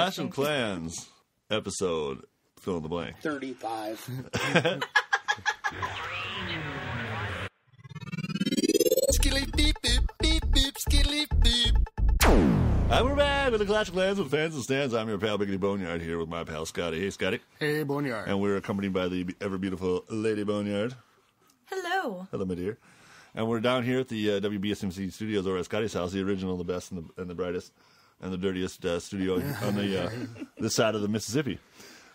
Clash of Clans episode, fill in the blank. 35. And we're back with the Clash of Clans with Fans and Stands. I'm your pal, Biggity Boneyard, here with my pal, Scotty. Hey, Scotty. Hey, Boneyard. And we're accompanied by the ever-beautiful Lady Boneyard. Hello. Hello, my dear. And we're down here at the WBSMC studios over at Scotty's house, the original, the best, and the brightest, and the dirtiest studio on the this side of the Mississippi.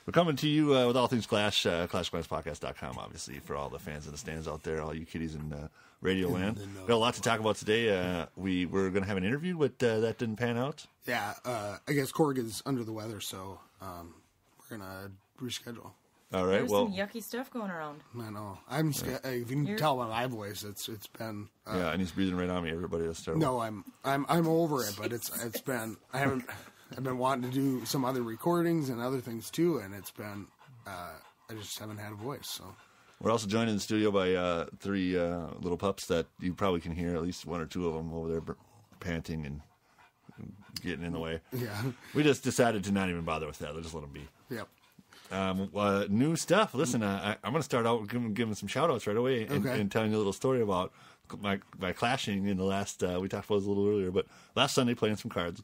We're coming to you with all things Clash, ClashClansPodcast.com, obviously, for all the fans in the stands out there, all you kiddies in Radio Land. We've got a lot to talk about today. We were going to have an interview, but that didn't pan out. Yeah, I guess Korg is under the weather, so we're going to reschedule. All right, There's some yucky stuff going around. I know. I'm scared. If you can tell by my voice, it's been. Yeah, and he's breathing right on me. Everybody, that's terrible. No, I'm over it, but it's been. I've been wanting to do some other recordings and other things too, and it's been. I just haven't had a voice. So we're also joined in the studio by three little pups that you probably can hear. At least one or two of them over there panting and getting in the way. Yeah, we just decided to not even bother with that. Let's just let them be. Yep. New stuff. Listen, I'm going to start out with giving some shout-outs right away and telling you a little story about my clashing in the last, we talked about this a little earlier, but last Sunday playing some cards.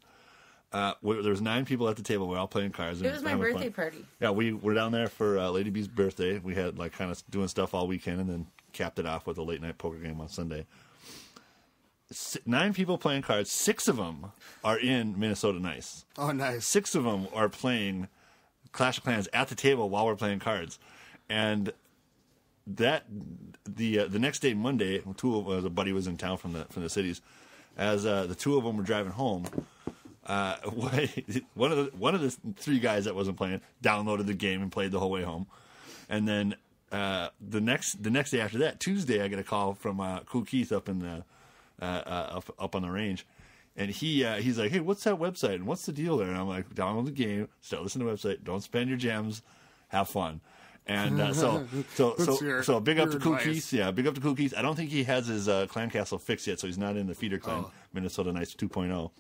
There was 9 people at the table. We were all playing cards. It was my birthday party. Yeah, we were down there for Lady B's birthday. We had kind of doing stuff all weekend and then capped it off with a late-night poker game on Sunday. 9 people playing cards. 6 of them are in Minnesota Nice. Oh, nice. 6 of them are playing Clash of Clans at the table while we're playing cards, and that the next day, Monday, a buddy was in town from the cities. As the 2 of them were driving home, one of the 3 guys that wasn't playing downloaded the game and played the whole way home, and then the next day after that, Tuesday, I get a call from Cool Keith up in the up on the range. And he's like, hey, what's that website? And what's the deal there? And I'm like, download the game, start listening to the website, don't spend your gems, have fun. And so big up to Cool Keith. Yeah, big up to Cool Keith. I don't think he has his clan castle fixed yet, so he's not in the feeder clan, Minnesota Nice 2.0.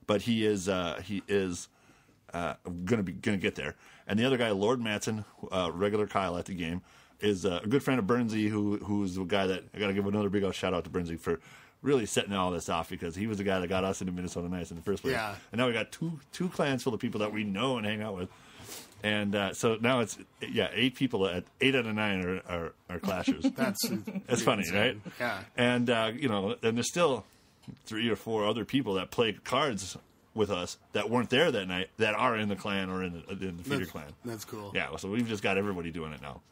But he is gonna get there. And the other guy, Lord Matson, regular Kyle at the game, is a good friend of Bernsey, who's the guy that I got to give another big shout out to Bernsey for really setting all this off, because he was the guy that got us into Minnesota Nice in the first place. Yeah. And now we got two clans full of people that we know and hang out with. And so now it's 8 people. 8 out of 9 are clashers. That's funny, right? Yeah. And and there's still 3 or 4 other people that play cards with us that weren't there that night that are in the clan or in the feeder clan. That's cool. Yeah. So we've just got everybody doing it now.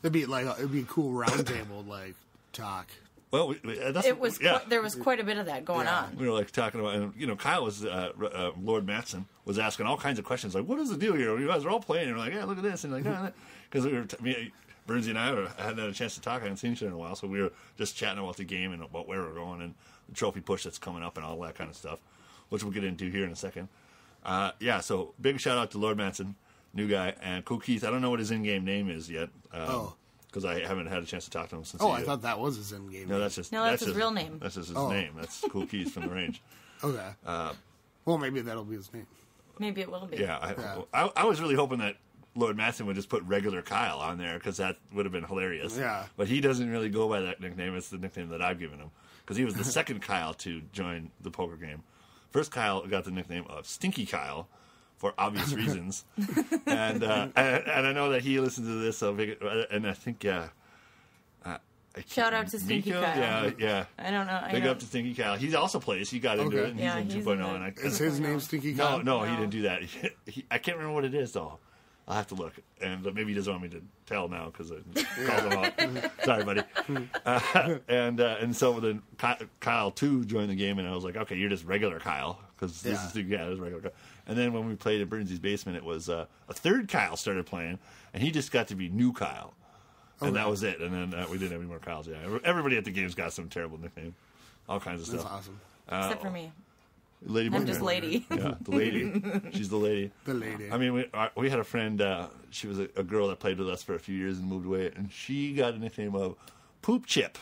It'd be a cool roundtable talk. Well, there was quite a bit of that going on. We were talking about, and Kyle was Lord Matson was asking all kinds of questions, like, "What is the deal here? You guys are all playing." And we're like, "Yeah, look at this," and because Bernsey and I hadn't had a chance to talk. I hadn't seen each other in a while, so we were just chatting about the game and about where we're going and the trophy push that's coming up and all that kind of stuff, which we'll get into here in a second. So big shout out to Lord Matson, new guy, and Cool Keith. I don't know what his in-game name is yet. Because I haven't had a chance to talk to him since. I thought that was his in-game. No, that's his real name. That's just his name. That's Cool Keith from the range. Okay. Well, maybe that'll be his name. Maybe it will be. Yeah, I was really hoping that Lord Matson would just put regular Kyle on there, because that would have been hilarious. Yeah. But he doesn't really go by that nickname. It's the nickname that I've given him, because he was the second Kyle to join the poker game. First Kyle got the nickname of Stinky Kyle, for obvious reasons, and I know that he listens to this, and I think shout out to Stinky Kyle. Yeah. I don't know. Big up to Stinky Kyle. He also plays. He got into it. And he's in 2.0. Is his name Stinky Kyle? No, he didn't do that. I can't remember what it is though. I'll have to look, and maybe he doesn't want me to tell now because I called him out. Sorry, buddy. And so then Kyle too joined the game, and I was like, okay, you're just regular Kyle, because this is regular Kyle. And then when we played in Bernsy's basement, it was a third Kyle started playing, and he just got to be new Kyle, and that was it. And then we didn't have any more Kyles. Yeah, everybody at the game's got some terrible nickname, all kinds of stuff. That's awesome. Except for me. Lady I'm just Lady. Yeah, the lady. She's the lady. The lady. I mean, we had a friend. She was a girl that played with us for a few years and moved away, and she got a nickname of Poop Chip.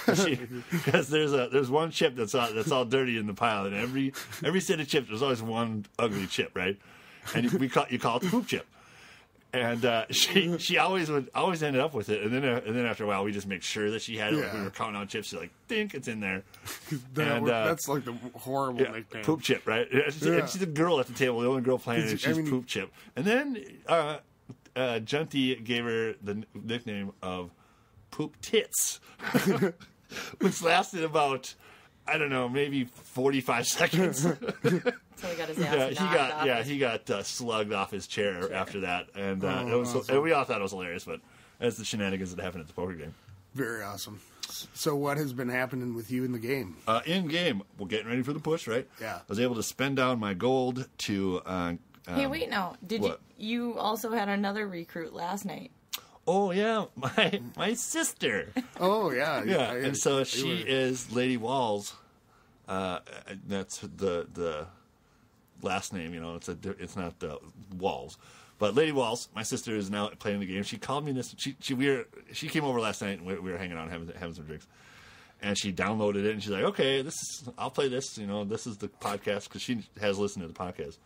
Because there's one chip that's all dirty in the pile, and every set of chips there's always one ugly chip, right? and you call it the poop chip. And she always ended up with it, and then after a while we just make sure that she had it. Like we were counting on chips, she's like, "Dink, it's in there." That's like the horrible nickname. Poop chip, right? She's a girl at the table, the only girl playing it. She's poop chip. And then Junty gave her the nickname of Poop Tits, which lasted about, I don't know, maybe 45 seconds. So he got his ass he got slugged off his chair after that, and and we all thought it was hilarious. But that's the shenanigans that happened at the poker game. Very awesome. So what has been happening with you in the game? In game, we're getting ready for the push, right? Yeah. I was able to spend down my gold to. Hey, wait, no. Did what? you also had another recruit last night? Oh yeah, my sister. Oh yeah, yeah. And so she is Lady Walls. That's the last name, it's not Walls, but Lady Walls, my sister, is now playing the game. She called me this. She came over last night and we were hanging out having some drinks, and she downloaded it and she's like, okay, I'll play this. This is the podcast, because she has listened to the podcast,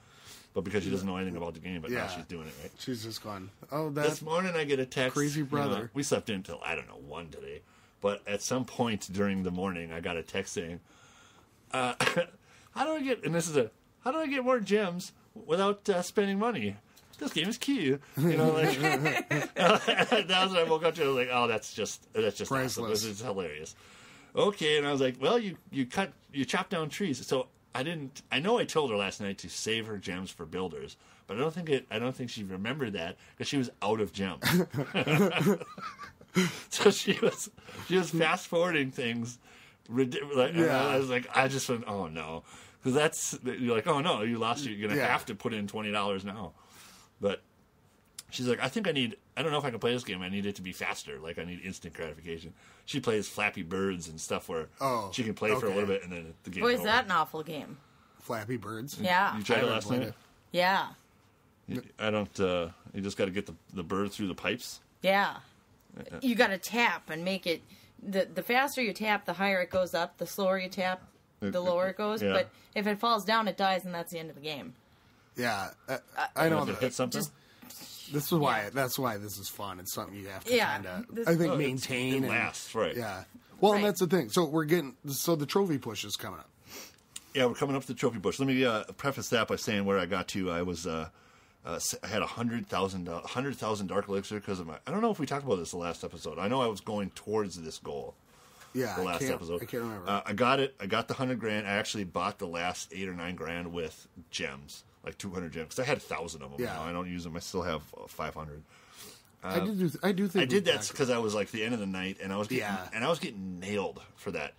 but because she doesn't know anything about the game, but now she's doing it, right? She's just gone. Oh, this morning I get a text. Crazy brother. We slept in until I don't know 1 today, but at some point during the morning I got a text saying, how do I get more gems without spending money? This game is cute. That was when I woke up to it. I was like, oh, that's just priceless. Awesome. This is hilarious. Okay, and I was like, well, you chop down trees. So I know I told her last night to save her gems for builders, but I don't think she remembered that because she was out of gems. So she was fast forwarding things. I was like, I just went, oh no. Because you're like, oh no, you lost. You're going to have to put in $20 now. But she's like, I don't know if I can play this game. I need it to be faster. Like, I need instant gratification. She plays Flappy Birds and stuff where she can play for a little bit and then the game. Boy, is that an awful game. Flappy Birds? Yeah. You tried it last night? Yeah. I don't, you just got to get the bird through the pipes? Yeah. You got to tap and make it, the faster you tap, the higher it goes up. The slower you tap, the lower it goes. Yeah. But if it falls down, it dies, and that's the end of the game. Yeah, I know that. Hit something. That's why this is fun. It's something you have to kind of, I think, maintain. It lasts, right? Yeah. Well, and that's the thing. So the trophy push is coming up. Yeah, we're coming up to the trophy push. Let me preface that by saying where I got to. I was I had 100,000 dark elixir because of my. I don't know if we talked about this the last episode. I know I was going towards this goal. Yeah, the last episode. I can't remember. I got it. I got the 100 grand. I actually bought the last 8 or 9 grand with gems, like 200 gems, because I had 1,000 of them. Yeah. I don't use them. I still have 500. I do think I did that because I was like the end of the night, and I was getting nailed for that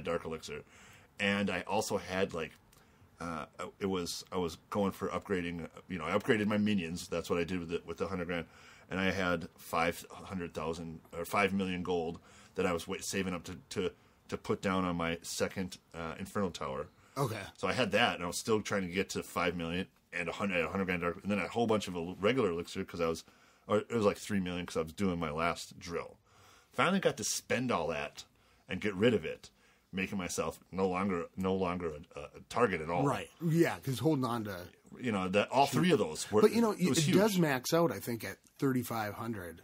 dark elixir, and I also had like. I was going for upgrading. I upgraded my minions. That's what I did with the 100 grand, and I had 500,000 or 5 million gold that I was saving up to put down on my second Inferno Tower. Okay. So I had that, and I was still trying to get to 5 million and 100 grand dark, and then a whole bunch of regular elixir because it was like 3 million because I was doing my last drill. Finally got to spend all that and get rid of it, making myself no longer a target at all. Right. Yeah, because holding on to that all 3 of those were. But it does max out. I think at 3,500.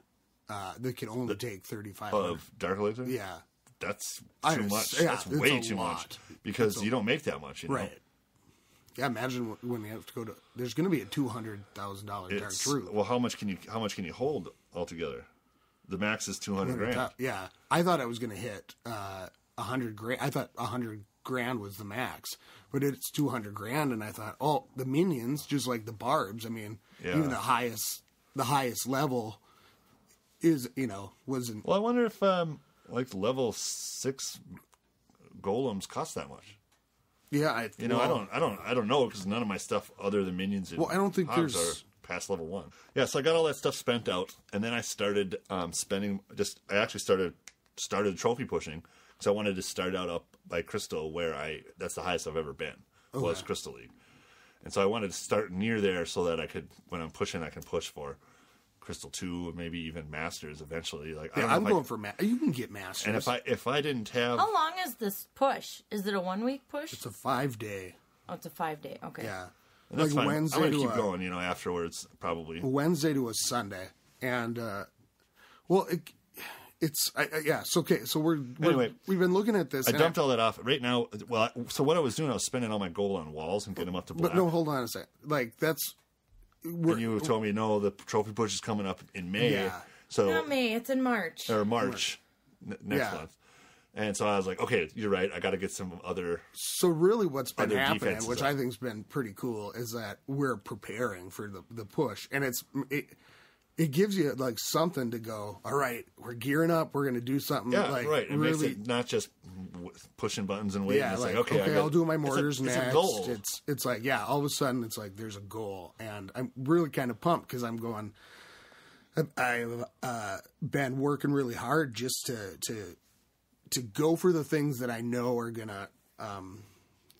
They can only take 3,500 of dark elixir. Yeah, that's too much. Yeah, that's way too much because you don't make that much. Right. Yeah, imagine when you have to go to. There's going to be a $200,000 dark truth. Well, how much can you hold altogether? The max is 200 grand. Yeah, I thought I was going to hit 100 grand. I thought 100 grand was the max, but it's 200 grand, and I thought, oh, the minions, just like the barbs. I mean, even the highest level is wasn't. Well, I wonder if like level 6 golems cost that much. Yeah, I don't know because none of my stuff other than minions. And I don't think hogs there's are past level 1. Yeah, so I got all that stuff spent out, and then I started spending. I actually started trophy pushing because I wanted to start out up by Crystal, where that's the highest I've ever been was Crystal League, and so I wanted to start near there so that I could, when I'm pushing, I can push for Crystal 2 or maybe even Masters eventually. Like I'm going for you can get Masters. And if I didn't have, how long is this push? Is it a 1 week push? It's a 5-day. Oh, it's a 5-day. Okay. Yeah. And that's fine. Wednesday I'm going to keep going, afterwards, probably. Wednesday to a Sunday. And, it's okay. So we've been looking at this. I dumped all that off right now. Well, so what I was doing, I was spending all my gold on walls and getting them up to black. But no, hold on a second. Like that's. And you told me no, the trophy push is coming up in May. Yeah. So not May, it's in March. Or March. Next month. And so I was like, okay, you're right. I got to get some other. So really, what's been happening, which I think's been pretty cool, is that we're preparing for the push, and it gives you like something to go. All right, we're gearing up. We're going to do something. Yeah, like, right. It makes it not just pushing buttons and waiting. Yeah, it's like okay, I'll do my mortars next. It's a goal. It's like all of a sudden it's like there's a goal, and I'm really kind of pumped because I'm going. I've been working really hard just to go for the things that I know are gonna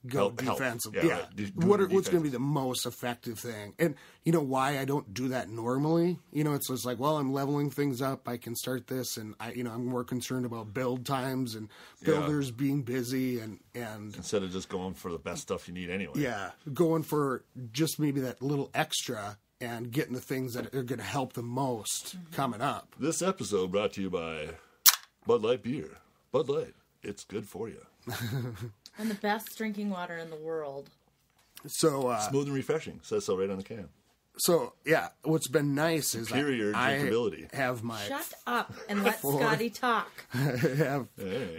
go defensive. Yeah. What's going to be the most effective thing? And you know why I don't do that normally? It's just like, well, I'm leveling things up. I can start this, and I'm more concerned about build times and builders being busy and instead of just going for the best stuff you need anyway. Yeah, going for just maybe that little extra and getting the things that are going to help the most coming up. This episode brought to you by Bud Light Beer. Bud Light, it's good for you. And the best drinking water in the world. So smooth and refreshing. Says so right on the can. So what's been nice superior drinkability. I have my shut up and let Scotty talk. I have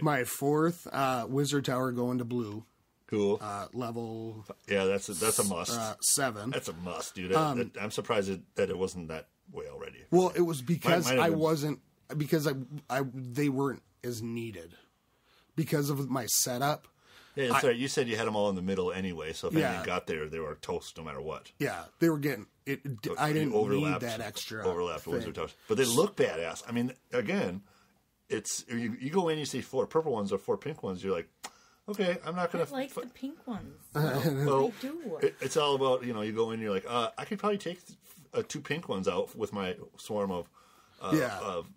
my fourth Wizard Tower going to blue. Cool. Level. Yeah, that's a must. 7. That's a must, dude. I'm surprised that it wasn't that way already. Well, it was because they weren't as needed because of my setup. Yeah, that's right. You said you had them all in the middle anyway, so if anything got there, they were toast no matter what. Yeah, they were getting it. I didn't need that extra overlap Wizard Towers, but they look badass. I mean, again, it's you go in, you see 4 purple ones or 4 pink ones. You're like, okay, I'm not gonna. I like the pink ones. Well, they do. It's all about you go in, you're like, I could probably take 2 pink ones out with my swarm of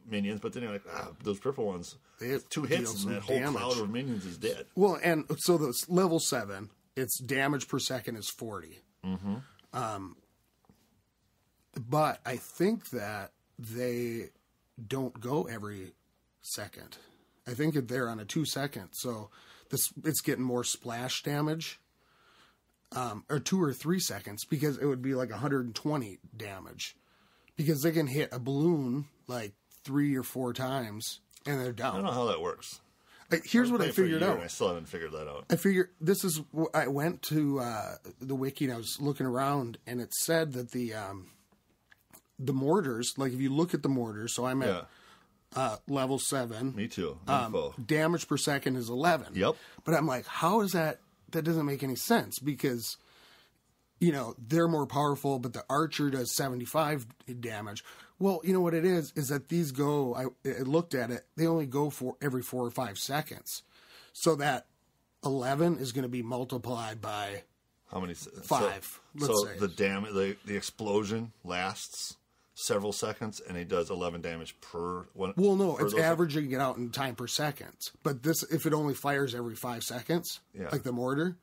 minions, but then you're like, those purple ones, 2 hits and that whole cloud of minions is dead. Well, and so the level 7, its damage per second is 40. Mm-hmm. But I think that they don't go every second. I think they're on a 2 second, so it's getting more splash damage. Or 2 or 3 seconds, because it would be like 120 damage. Because they can hit a balloon like 3 or 4 times and they're down. I don't know how that works. Here's what I figured out. And I still haven't figured that out. I figured I went to the wiki and I was looking around and it said that the mortars, like if you look at the mortars, so I'm at level 7. Me too. Damage per second is 11. Yep. But I'm like, how is that? That doesn't make any sense because they're more powerful, but the archer does 75 damage. Well, you know what it is that these go, I looked at it, they only go for every 4 or 5 seconds. So that 11 is going to be multiplied by how many? 5, let's say. The explosion lasts several seconds, and it does 11 damage per one. Well, no, it's averaging it out in time per second. But if it only fires every 5 seconds, like the mortar,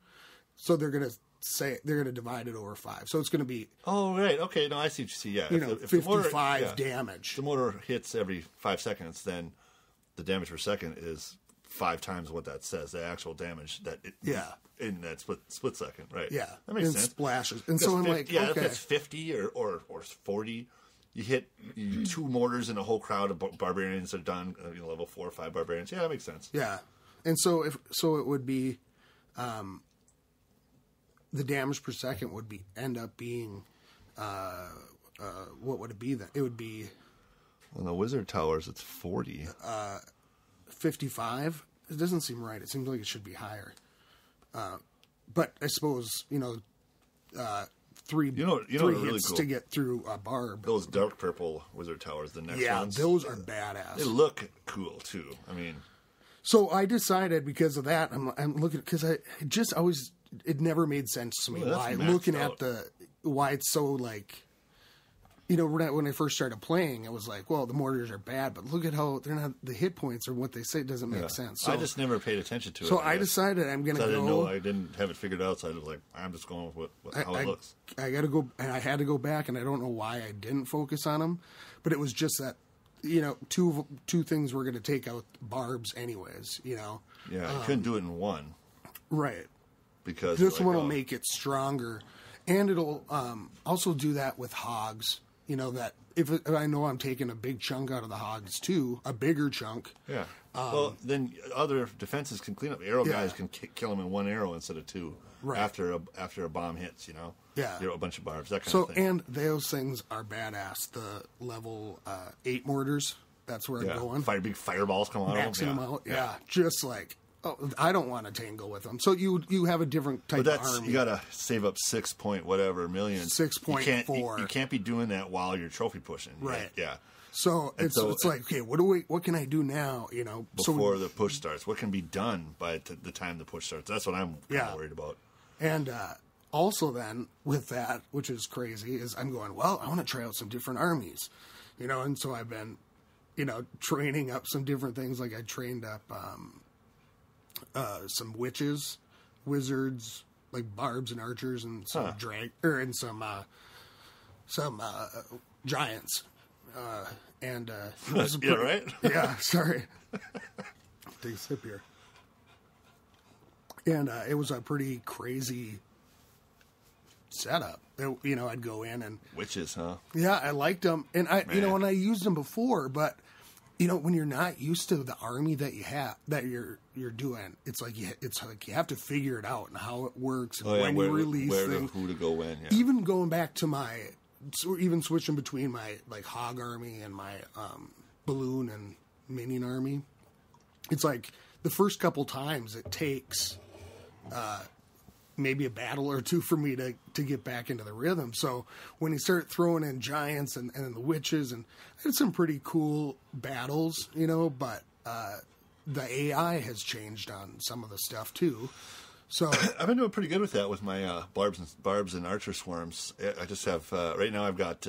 so they're going to divide it over 5. So it's going to be. Oh, right. Okay. No, I see what you see. Yeah. If 55 damage. If the mortar hits every 5 seconds, then the damage per second is 5 times what that says. The actual damage that in that split second, right? Yeah. That makes sense. Splashes. And so I'm like, okay. If it's 50 or 40, you hit 2 mortars in a whole crowd of barbarians are done. Level 4 or 5 barbarians. Yeah, that makes sense. Yeah. And so it would be. The damage per second would end up being, what would it be then? It would be. On the Wizard Towers, it's 40. 55. It doesn't seem right. It seems like it should be higher. But I suppose 3 really hits cool. to get through a barb. Those dark purple Wizard Towers, the next ones. Yeah, those are badass. They look cool too. I mean. So I decided because of that, I'm looking because it never made sense to me why looking at why it's so like when I first started playing, it was like, well, the mortars are bad, but look at how they're not, the hit points or what they say doesn't make sense. So I just never paid attention to it. So I decided I'm going to go. I didn't have it figured out, so I was like, I'm just going with how it looks. I got to go, and I had to go back, and I don't know why I didn't focus on them, but it was just that, two things were going to take out barbs anyways, Yeah, you couldn't do it in one. Right. Because this one will make it stronger, and it'll also do that with hogs. That if I know I'm taking a big chunk out of the hogs too, a bigger chunk. Yeah. Well, then other defenses can clean up. Arrow guys can kill them in one arrow instead of two. Right. After a bomb hits, Yeah. A bunch of barbs, that kind of thing. And those things are badass. The level 8 mortars. That's where I'm going. Big fireballs come out of them. Maxing them out. Yeah. Just like. Oh, I don't want to tangle with them. So you have a different type of army. You got to save up 6 point whatever million. 6.4. You can't be doing that while you're trophy pushing. Right. Yeah. So it's like, okay, what can I do now? Before the push starts, what can be done by the time the push starts? That's what I'm kind of worried about. And also then with that, which is crazy, is I'm going, well, I want to try out some different armies, and so I've been, training up some different things. Like I trained up some witches, wizards, like barbs and archers, and some some giants. Right? Yeah, sorry. Take a sip here. And it was a pretty crazy setup. I'd go in and witches, huh? Yeah, I liked them, and and I used them before, but when you're not used to the army that you have, that you're doing, it's like you have to figure it out and how it works and you release things. Who to go when. Yeah. Even going back to even switching between my like hog army and my balloon and minion army, it's like the first couple times it takes maybe a battle or two for me to get back into the rhythm. So when you start throwing in giants and the witches, and I had some pretty cool battles, but the AI has changed on some of the stuff too. So I've been doing pretty good with that with my barbs and archer swarms. I just have right now I've got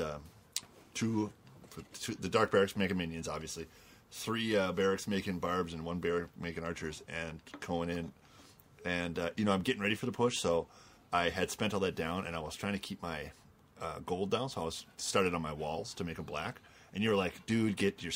two the dark barracks making minions, obviously, 3 barracks making barbs and 1 barrack making archers, and going in. And, I'm getting ready for the push, so I had spent all that down, and I was trying to keep my gold down, so I was started on my walls to make them black. And you were like, dude, get your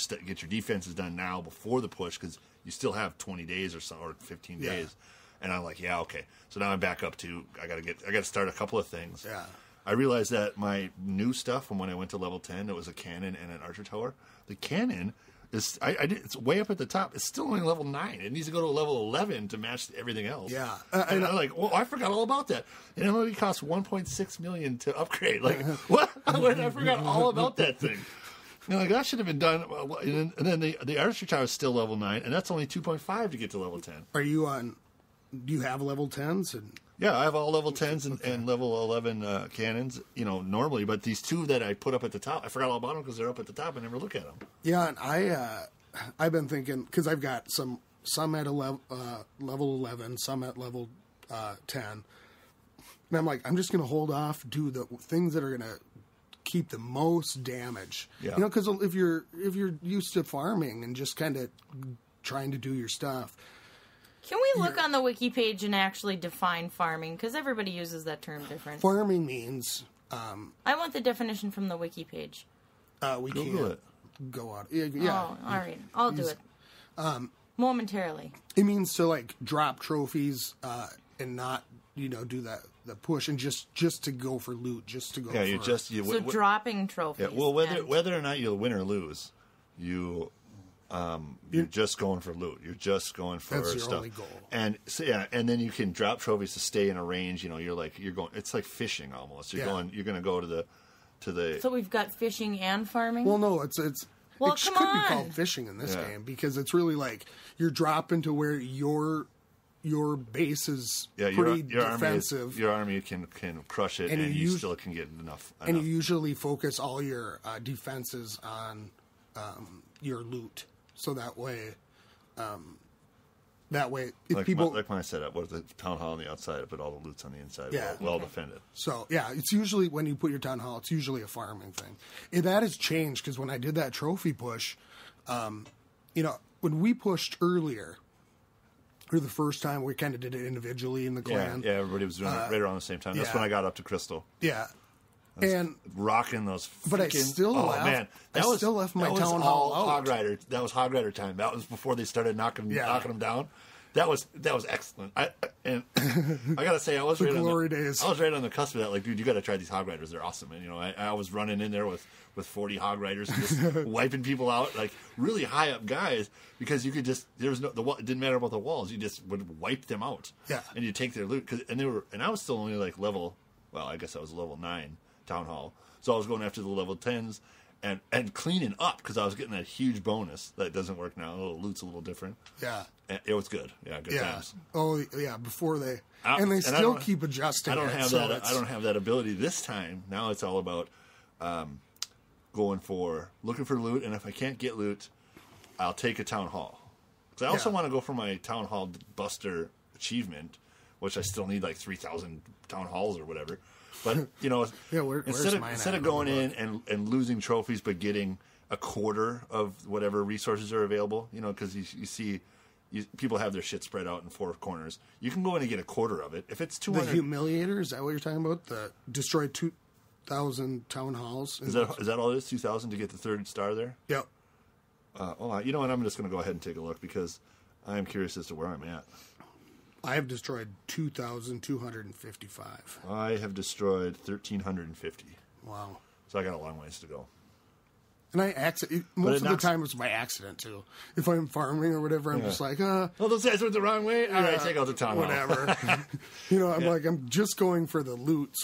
defenses done now before the push, because you still have 20 days or 15 days. And I'm like, yeah, okay. So now I'm back up to, I got to start a couple of things. Yeah. I realized that my new stuff from when I went to level 10, it was a cannon and an archer tower. The cannon it's way up at the top. It's still only level 9. It needs to go to level 11 to match everything else. Yeah. And I'm like, well, I forgot all about that. And it only costs $1.6 million to upgrade. Like, what? I forgot all about that thing. That should have been done. And then the archer tower is still level 9, and that's only 2.5 to get to level 10. Are you on? Do you have level 10s? Yeah, I have all level 10s and level 11 cannons, normally. But these 2 that I put up at the top, I forgot all about them because they're up at the top. I never look at them. Yeah, and I've been thinking, because I've got some at level 11, some at level 10. And I'm like, I'm just going to hold off, do the things that are going to keep the most damage. Yeah. Because if you're used to farming and just kind of trying to do your stuff. Can we look on the wiki page and actually define farming? Because everybody uses that term different. Farming means... I want the definition from the wiki page. We Google can't it. Go out. Yeah. Oh, all right. I'll do it. Momentarily. It means to, like, drop trophies and not, do the push and just to go for loot, just to go for... dropping trophies. Yeah, well, whether or not you'll win or lose, you're just going for loot. You're just going for that's your stuff. Only goal. And and then you can drop trophies to stay in a range. You're going. It's like fishing almost. You're going to go to the. So we've got fishing and farming. Well, no, it's. Well, it could be called fishing in this game because it's really like you're dropping to where your base is pretty defensive. Your army can crush it, and you still can get enough. And you usually focus all your defenses on your loot. So that way, that way, if like people like my setup was the town hall on the outside, but all the loot's on the inside. Yeah. Well defended. So yeah, it's usually when you put your town hall, it's usually a farming thing. And that has changed because when I did that trophy push, when we pushed earlier, or the first time we kind of did it individually in the clan. Yeah, everybody was doing it right around the same time. That's when I got up to Crystal. Yeah. And rocking those. But I still still left my town hall out. Hog Rider. That was Hog Rider time. That was before they started knocking them down. That was excellent. I gotta say, I was right days. I was right on the cusp of that. Like, dude, you gotta try these Hog Riders. They're awesome. And I was running in there with 40 Hog Riders, just wiping people out, like really high up guys, because you could just it didn't matter about the walls. You just would wipe them out. Yeah. And you take their loot and I was still only like level. Well, I guess I was level 9 town hall, so I was going after the level 10s. And cleaning up because I was getting that huge bonus that doesn't work now. The loot's a little different. Yeah, and it was good. Yeah, good times. Oh yeah, before they still keep adjusting. I don't have that. I don't have that ability this time. Now it's all about looking for loot, and if I can't get loot, I'll take a town hall. Because I also want to go for my town hall buster achievement, which I still need like 3,000 town halls or whatever. But instead of going in and losing trophies, but getting a quarter of whatever resources are available, because you see people have their shit spread out in 4 corners. You can go in and get a quarter of it. If it's 200, the Humiliator, is that what you're talking about? The destroy 2,000 town halls. Is that all it is? 2,000 to get the 3rd star there? Yep. Hold on. You know what? I'm just going to go ahead and take a look because I am curious as to where I'm at. I have destroyed 2,255. I have destroyed 1,350. Wow. So I got a long ways to go. And most of the time it's by accident, too. If I'm farming or whatever, I'm just like, those guys went the wrong way? All right, take out the town hall. Whatever. I'm just going for the loot.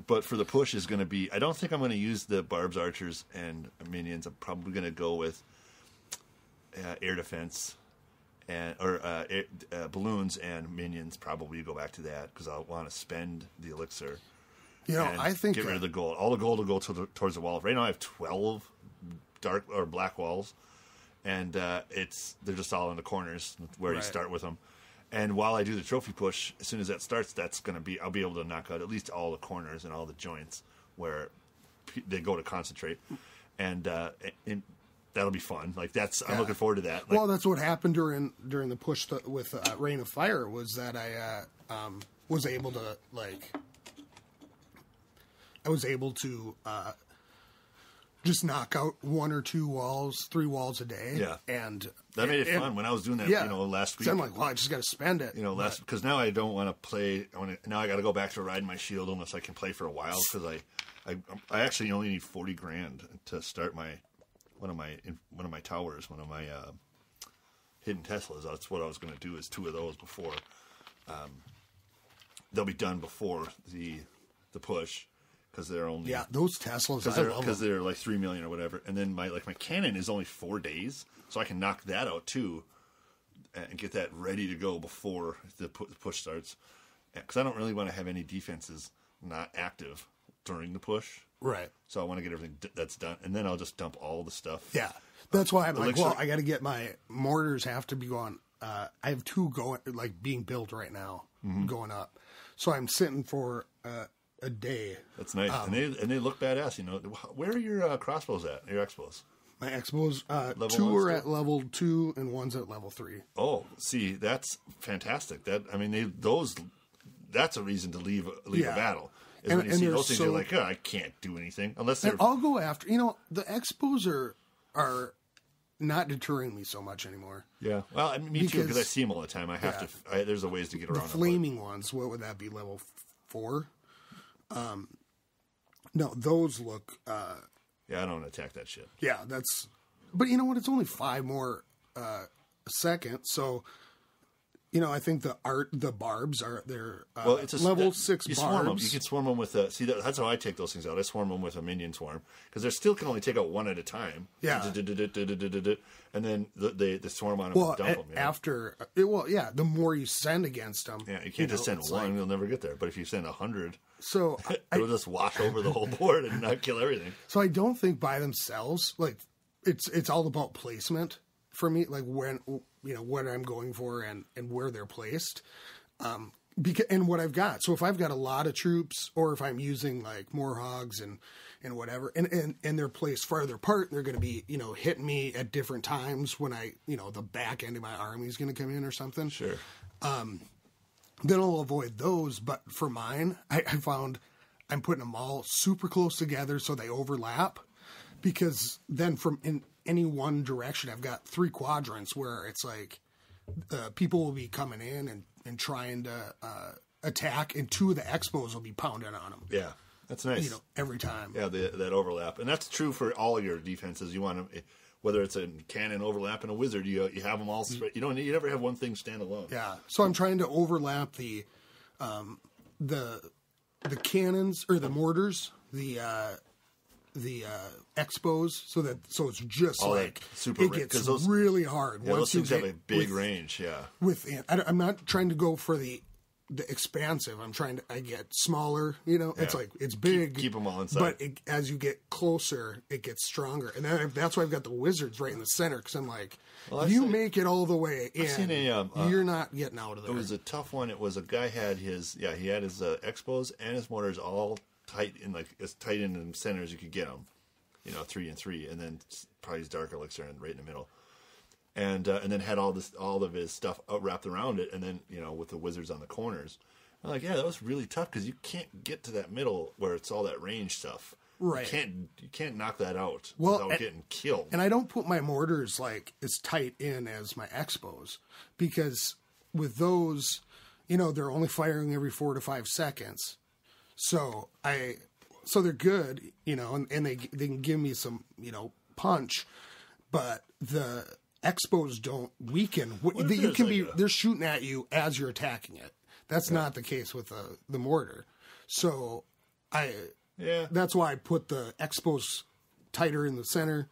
But for the push is going to be, I don't think I'm going to use the Barb's Archers and Minions. I'm probably going to go with air defense. Or balloons and minions. Probably go back to that because I want to spend the elixir. I think get rid of the gold. All the gold will go towards the wall. Right now I have 12 dark or black walls, and they're just all in the corners where you start with them. And while I do the trophy push, as soon as that starts, I'll be able to knock out at least all the corners and all the joints where they go to concentrate, and that'll be fun. I'm looking forward to that. Well, that's what happened during the push with Rain of Fire was that I was able to just knock out 1 or 2 walls, 3 walls a day. Yeah, and that made it fun when I was doing that. Last week. So I'm like, well, I just got to spend it. Because now I don't want to play. Now I got to go back to riding my shield unless I can play for a while. Because I actually only need 40 grand to start one of my towers, one of my hidden Teslas. That's what I was going to do. Is 2 of those before they'll be done before the push because they're only those Teslas because they're like 3 million or whatever. And then my cannon is only 4 days, so I can knock that out too and get that ready to go before the push starts. Because I don't really want to have any defenses not active during the push. Right. So I want to get everything that's done, and then I'll just dump all the stuff. Yeah. That's why I'm like, well, I got to get my mortars have to be going. I have 2 going, being built right now, going up. So I'm sitting for a day. That's nice. And they look badass, Where are your crossbows at, your X-bows? My X-bows, 2 are at level 2 and 1's at level 3. Oh, see, that's fantastic. That's a reason to leave a battle. When you see those things, you're like, I can't do anything unless they're. I'll go after. The Expos are not deterring me so much anymore. Yeah, well, me too, because I see them all the time. I have to. There's a ways to get around. The flaming ones. What would that be? Level 4. No, those look. I don't attack that shit. Yeah, that's. But you know what? It's only 5 more seconds, so. I think the barbs are it's level 6 you barbs. Swarm them. You can swarm them with that's how I take those things out. I swarm them with a minion swarm because they still can only take out 1 at a time. Yeah, and then they swarm on them and dump them. The more you send against them, you can't just send 1; you'll never get there. But if you send 100, so it'll just wash over the whole board and not kill everything. So I don't think by themselves, it's all about placement for me. what I'm going for and where they're placed. And what I've got. So if I've got a lot of troops, or if I'm using like more hogs and whatever, and they're placed farther apart, they're going to be, hitting me at different times when the back end of my army is going to come in or something. Sure. Then I'll avoid those. But for mine, I found I'm putting them all super close together so they overlap, because then from in any one direction, I've got 3 quadrants where it's like people will be coming in and trying to attack, and 2 of the expos will be pounding on them. Yeah, that's nice. Every time. Yeah, that overlap. And that's true for all your defenses. You want to, whether it's a cannon overlap and a wizard, you have them all straight. You never have one thing stand alone. Yeah, so I'm trying to overlap the cannons, or the mortars, the expos, so it's just super. It gets really hard. Yeah, those things have a big range. Yeah, I'm not trying to go for the expansive. I get smaller. It's like it's big. Keep them all inside. But as you get closer, it gets stronger, and then that's why I've got the wizards right in the center, because I'm like, make it all the way in. You're not getting out of there. It was a tough one. It was a guy had his expos and his mortars all tight in, like as tight in the center as you could get them, 3 and 3, and then probably his dark elixir right in the middle, and then had all of his stuff wrapped around it, and then with the wizards on the corners. I'm like, yeah, that was really tough, because you can't get to that middle where it's all that range stuff. Right, you can't knock that out without getting killed. And I don't put my mortars like as tight in as my expos, because with those, they're only firing every 4 to 5 seconds. So they're good, and they can give me some, punch, but the expos don't weaken. They're shooting at you as you're attacking it. That's not the case with the mortar. So that's why I put the expos tighter in the center.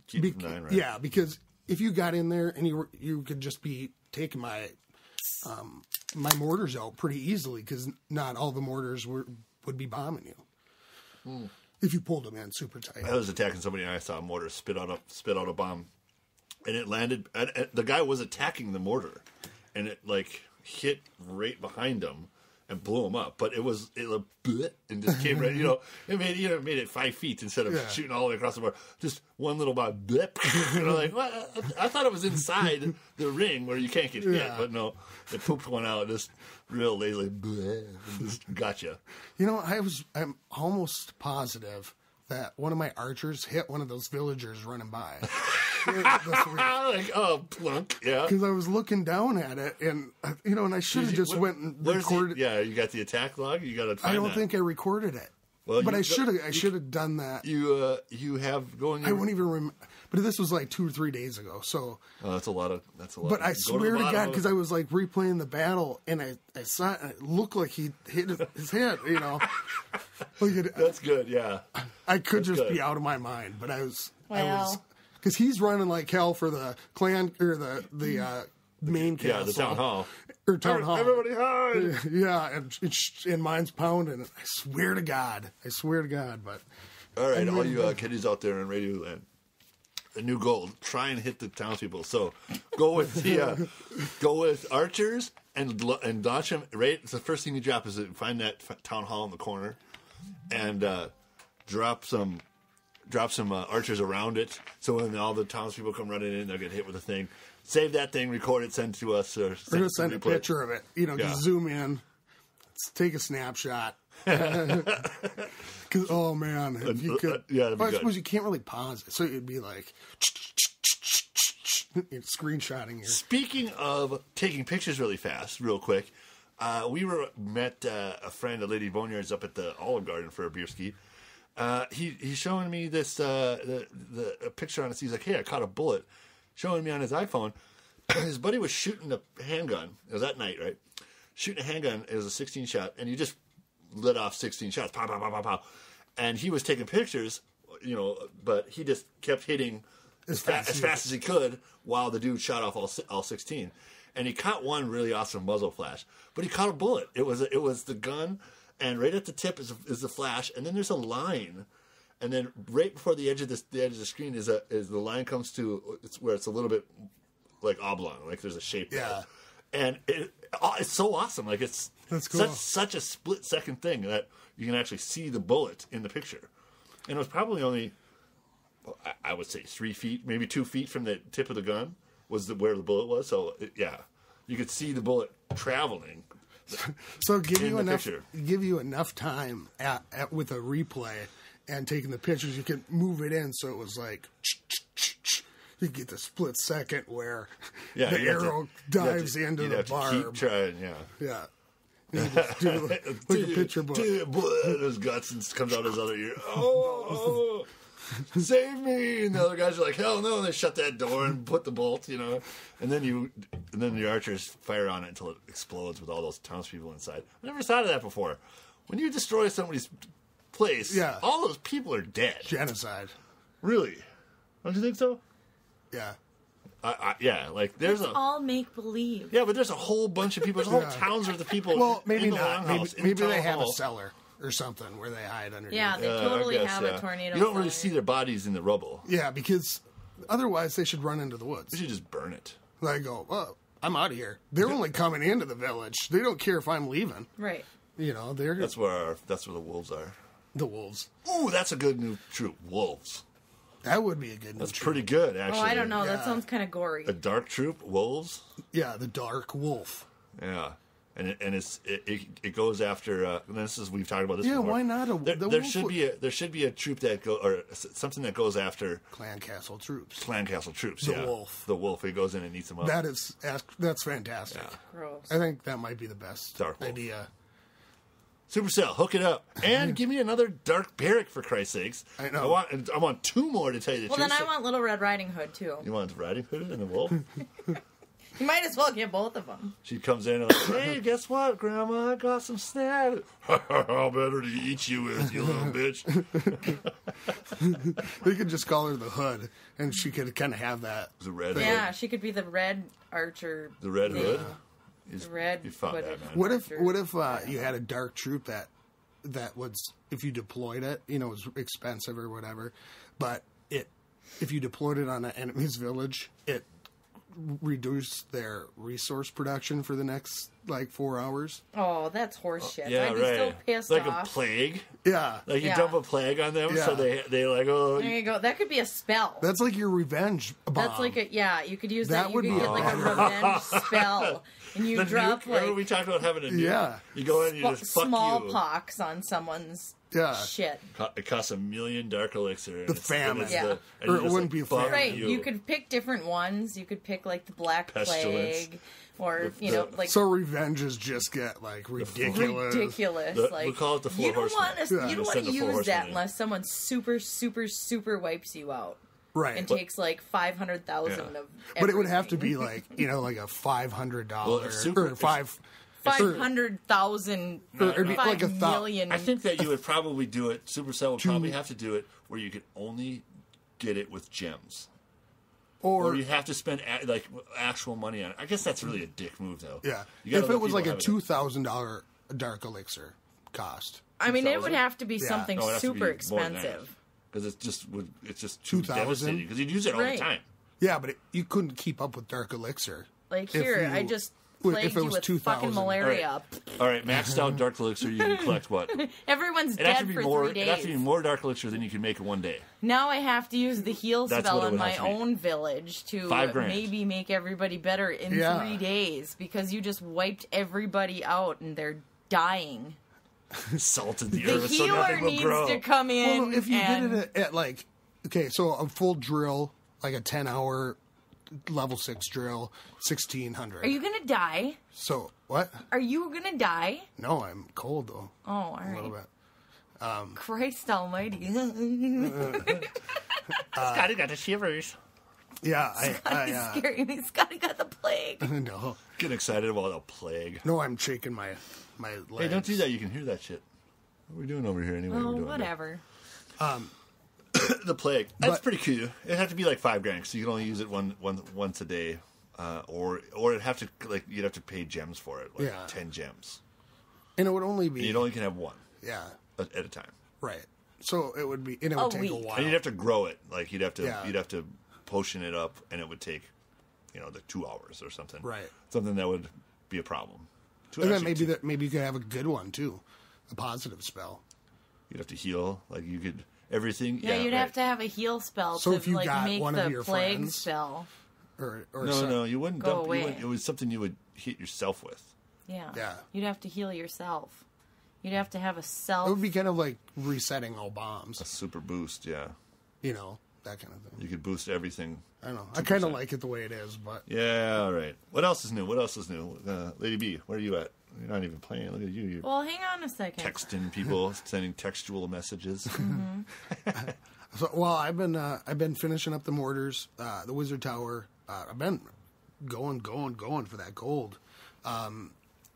Keep 9, right? Yeah, because if you got in there and you could just be taking my mortars out pretty easily, because not all the mortars would be bombing you if you pulled them in super tight. I was attacking somebody, and I saw a mortar spit out a bomb, and it landed. And the guy was attacking the mortar, and it hit right behind him and blew him up. But it and just came right. It made it 5 feet instead of shooting all the way across the board. Just one little blip. And I'm like, what? I thought it was inside the ring where you can't get hit, but no, it pooped one out just real lazily. And just gotcha. I'm almost positive that one of my archers hit one of those villagers running by. Plunk, yeah. Because I was looking down at it, and and I should have just went and recorded. You got the attack log. You got to find I don't think I recorded it. Well, but I should have done that. You have going. I won't even remember. But this was like 2 or 3 days ago. So that's a lot. But I swear to God, because I was like replaying the battle, and I saw it, and it looked like he hit his head. That's good. Yeah. I could just be out of my mind, but I was because he's running like hell for the clan, or the main castle. Yeah, the town hall. Or town hall. Everybody hide! Yeah, and mine's pounding. I swear to God. But all right, all you kiddies out there in Radio Land, the new goal: try and hit the townspeople. So go with archers and launch them. Right, it's the first thing you drop is find that town hall in the corner, and drop some archers around it. So when all the townspeople come running in, they'll get hit with the thing. Save that thing, record it, send it to us. Or just send a picture of it. Just zoom in, take a snapshot. Because, oh man, if you could. I suppose you can't really pause it. So it'd be like screenshotting here. Speaking of taking pictures really fast, real quick, we met a friend of Lady Boneyard's up at the Olive Garden for a beer ski. He's showing me this the picture on it. He's like, hey, I caught a bullet. Showing me on his iPhone, his buddy was shooting a handgun. It was at night, right? Shooting a handgun. It was a 16 shot, and he just lit off 16 shots. Pow, pow, pow, pow, pow. And he was taking pictures, but he just kept hitting as fast as he could while the dude shot off all 16. And he caught one really awesome muzzle flash, but he caught a bullet. It was the gun, and right at the tip is the flash, and then there's a line. And then right before the edge of the screen is the line comes to where it's a little bit like oblong, like there's a shape Yeah. there. And it's so awesome. Like it's That's cool. such a split second thing that you can actually see the bullet in the picture. And it was probably only, I would say 3 feet, maybe 2 feet from the tip of the gun was where the bullet was. So you could see the bullet traveling. So give you picture. enough time with a replay and taking the pictures, you could move it in so it was like you get the split second where the arrow dives into the barb. Keep trying, Yeah. You just do like a picture book. His guts and comes out his other ear. Oh, save me! And the other guys are like, hell no! And they shut that door and put the bolt, and then the archers fire on it until it explodes with all those townspeople inside. I never thought of that before. When you destroy somebody's place, all those people are dead. Genocide. Really? Don't you think so? Yeah. Yeah, like there's all make believe. Yeah, but there's a whole bunch of people. There's whole towns worth of people. Well, maybe in the not. longhouse, Maybe they town have hall. a cellar or something where they hide underneath. Yeah, they totally I guess, have a tornado. You don't really cellar. see their bodies in the rubble. Yeah, because otherwise they should run into the woods. You should just burn it. They go, oh, I'm out of here. They're only coming into the village. They don't care if I'm leaving. Right. They're That's where the wolves are. the wolves. Ooh, that's a good new troop. Wolves. That would be a good. That's pretty good, actually. Oh, I don't know. Yeah. That sounds kind of gory. A dark troop, wolves. Yeah, the dark wolf. Yeah, and it goes after. We've talked about this. Yeah, before. why not There wolf should be a troop that or something that goes after Clan Castle troops. Clan Castle troops. The wolf. The wolf. He goes in and eats them up. That's fantastic. Yeah. Gross. I think that might be the best Dark wolf. idea. Supercell, hook it up and give me another dark barrack for Christ's sakes. I know. I want 2 more to tell you the Well, truth. then I want Little Red Riding Hood too. You want Riding Hood and the wolf? You might as well get both of them. She comes in and like, hey, guess what, Grandma? I got some snacks. How better to eat you with, you little bitch. They could just call her the Hood, and she could kind of have that. The red Yeah, hood. she could be the Red Archer. The red thing. hood. The Red You fought Hood. that, man. What if you had a dark troop that was, if you deployed it, it was expensive or whatever, but if you deployed it on an enemy's village, it reduced their resource production for the next 4 hours. Oh, that's horse shit. Yeah, I'd be right. so pissed like off. a plague. Yeah, Like you Yeah. dump a plague on them, so Yeah. they like, oh. There you go. That could be a spell. that's like your revenge bomb. That's like you could use That that. You would could be get like a revenge spell, and you The drop nuke, remember we like talked about having a nuke? Yeah. You go in and you just fuck you. smallpox on someone's Yeah. shit. It costs $1 million dark elixir. And The famine. Yeah. Or it wouldn't be a famine. Right. You could pick different ones. You could pick like the Black Pestilence. Plague, or like So revenges just get ridiculous. ridiculous. We'll call it the Four you don't Horsemen. want to. Yeah. You don't Send want to the Four use Horsemen that in. unless someone super, super, super wipes you out Right. and takes like 500,000 Yeah. of. But it would have to everything. be like a $500 Well, if super- or five. 500,000, Or it'd be like 5 million. I think that you would probably do it. Supercell would probably have to do it where you could only get it with gems, or Or you have to spend actual money on it. I guess that's really a dick move, though. yeah, You gotta if let it was people like a have it. $2,000 dark elixir cost. I mean, it would 2,000? have to be Yeah. something No, it has to be super more than that. expensive. Because it's just too 2,000? devastating. Because you'd use it all Right. the time. Yeah, but you couldn't keep up with dark elixir. Like If here, you- I just if plagued it you was with 2,000. fucking malaria. All right, maxed out dark elixir, you can collect what? Everyone's It has to dead be for more. 3 It has to be days. more dark elixir than you can make in one day. Now I have to use the heal That's spell what it on would my have to be. own village to $5,000. maybe make everybody better in Yeah. 3 days because you just wiped everybody out and they're dying. Salted the The earth so healer nothing will needs grow. to come in. Well, if you and did it at okay, so a full drill, like a 10-hour level 6 drill, 1,600. Are you gonna die? So what? Are you gonna die? No, I'm cold though. Oh, all A little right. bit. Christ Almighty! Scotty got the shivers. Yeah, He's I scaring me. Scotty got the plague. no, Get excited about a plague. no, I'm shaking my legs. Hey, don't do that. You can hear that shit. What are we doing over here anyway? Oh, We're doing whatever. The plague. That's But- pretty cool. It'd have to be like $5,000, so you can only use it once a day, or it'd have to you'd have to pay gems for it, like Yeah. 10 gems. And it would only be And you'd only can have one yeah, at a time, right. So it would be, and it A would take a week. while. and you'd have to grow it. Like you'd have to Yeah. potion it up, and it would take the 2 hours or something. Right. Something that would be a problem. And then maybe you could have a good one too, a positive spell. You'd have to heal, like you could everything. Yeah, you'd have to have a heal spell so to if you got make one the of your plague friends, spell. Or no, you wouldn't go dump. away. It was something you would hit yourself with. Yeah. You'd have to heal yourself. You'd have to have a self. It would be kind of like resetting all bombs. A super boost, yeah. That kind of thing. You could boost everything. I don't know. 2%. I kind of like it the way it is, but... Yeah, all right. What else is new? Lady B, where are you at? You're not even playing. Look at you. Well, hang on a second. Texting people, sending textual messages. Mm-hmm. I've been finishing up the mortars, the Wizard Tower. I've been going for that gold.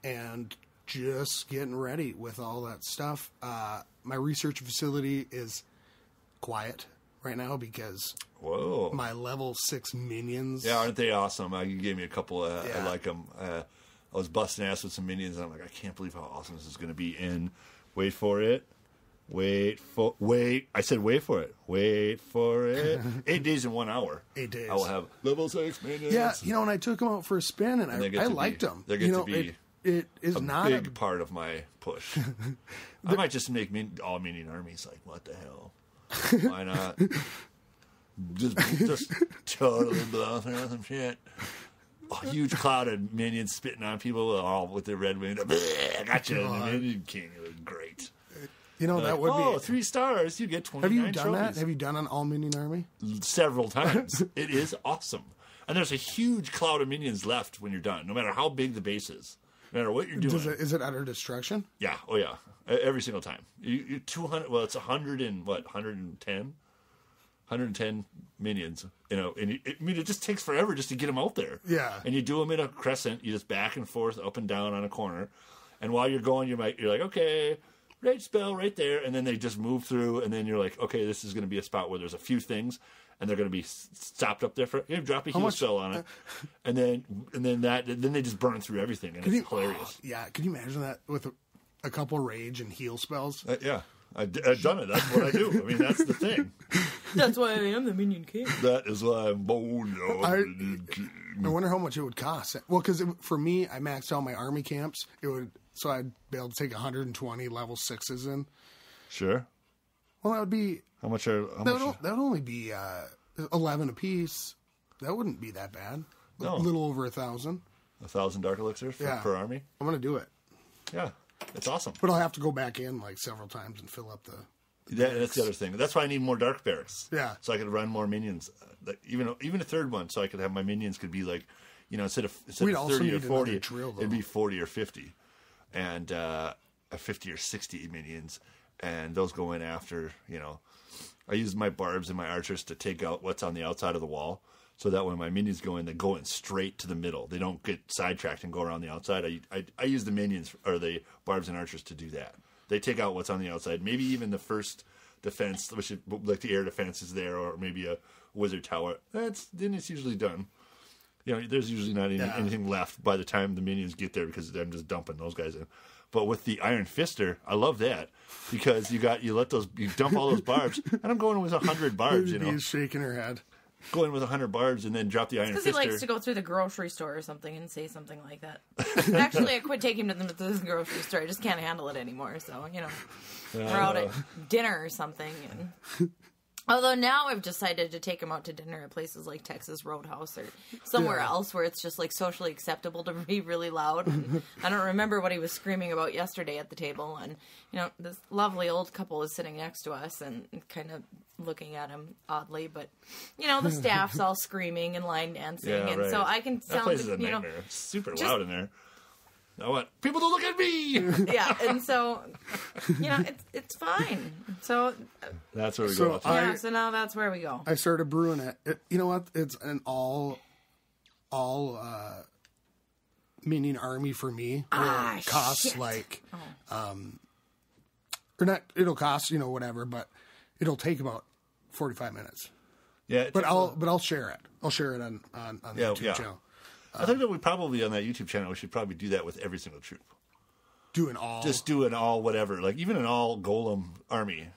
And just getting ready with all that stuff. My research facility is quiet right now because my level 6 minions. Yeah, aren't they awesome? You gave me a couple. I like them. I was busting ass with some minions, and I'm like, I can't believe how awesome this is going to be. And wait for it. I said wait for it. Wait for it. 8 days and 1 hour. 8 days. I will have level 6 minions. Yeah, and I took them out for a spin, and I liked them. They get to be it is not big part of my push. I might just make all minion armies. Like, what the hell? Why not? just totally blow through some shit. A huge cloud of minions spitting on people, all with their red wings. I got you, the Minion King. It was great. That would be 3 stars. You get 29 Have you done trophies. that? Have you done an all minion army? Several times. It is awesome. And there's a huge cloud of minions left when you're done, no matter how big the base is. No matter what you're doing. Is it utter destruction? Yeah. Oh, yeah. Every single time. You 200. Well, it's 100 and what? 110. 110 minions. It just takes forever just to get them out there. Yeah. And you do them in a crescent. You just back and forth, up and down on a corner. And while you're going, you're like, okay, right spell right there, and then they just move through, and then you're like, okay, this is going to be a spot where there's a few things, and they're going to be stopped up there for. You drop a heal spell on it, and then they just burn through everything, and it's hilarious. Yeah, can you imagine that with a couple rage and heal spells? Yeah, I've done it. That's what I do. I mean, that's the thing. That's why I am the Minion King. That is why I'm Boneyard. I wonder how much it would cost. Well, because for me, I maxed out my army camps. So I'd be able to take 120 level 6s in. Sure. Well, that would be... How much? That would only be 11 apiece. That wouldn't be that bad. No. A little over 1,000. 1,000 dark elixirs per army? I'm going to do it. Yeah. It's awesome. But I'll have to go back in several times and fill up the... That's the other thing. That's why I need more dark barracks. Yeah. So I could run more minions. Even a third one, so I could have my minions could be like, instead of 30 or 40, it'd be 40 or 50. And 50 or 60 minions. And those go in after, I use my barbs and my archers to take out what's on the outside of the wall. So that when my minions go in, they go in straight to the middle. They don't get sidetracked and go around the outside. I use the minions, or the barbs and archers, to do that. They take out what's on the outside. Maybe even the first defense, which is, like the air defense is there, or maybe a wizard tower. Then it's usually done. There's usually not anything left by the time the minions get there, because I'm just dumping those guys in. But with the Iron Fister, I love that, because you dump all those barbs, and I'm going with 100 barbs. He's shaking her head. Go in with 100 barbs and then drop the Iron Fister. Because he likes to go through the grocery store or something and say something like that. Actually, I quit taking him to the grocery store. I just can't handle it anymore. So, we're out at dinner or something. Although now I've decided to take him out to dinner at places like Texas Roadhouse or somewhere else where it's just socially acceptable to be really loud. And I don't remember what he was screaming about yesterday at the table. And, this lovely old couple is sitting next to us and kind of looking at him oddly. But, the staff's all screaming and line dancing. Yeah, and so I can sound, that place is a nightmare. It's super loud in there. Now what? People don't look at me! Yeah, and so, it's fine. So that's where we go. So now that's where we go. I started brewing it. You know what? It's an all minion army for me. It costs or not. It'll cost whatever, but it'll take about 45 minutes. Yeah, but I'll share it. I'll share it on the YouTube channel. I think that we probably, on that YouTube channel, we should probably do that with every single troop. Do an all. Just do an all whatever. Like, even an all golem army.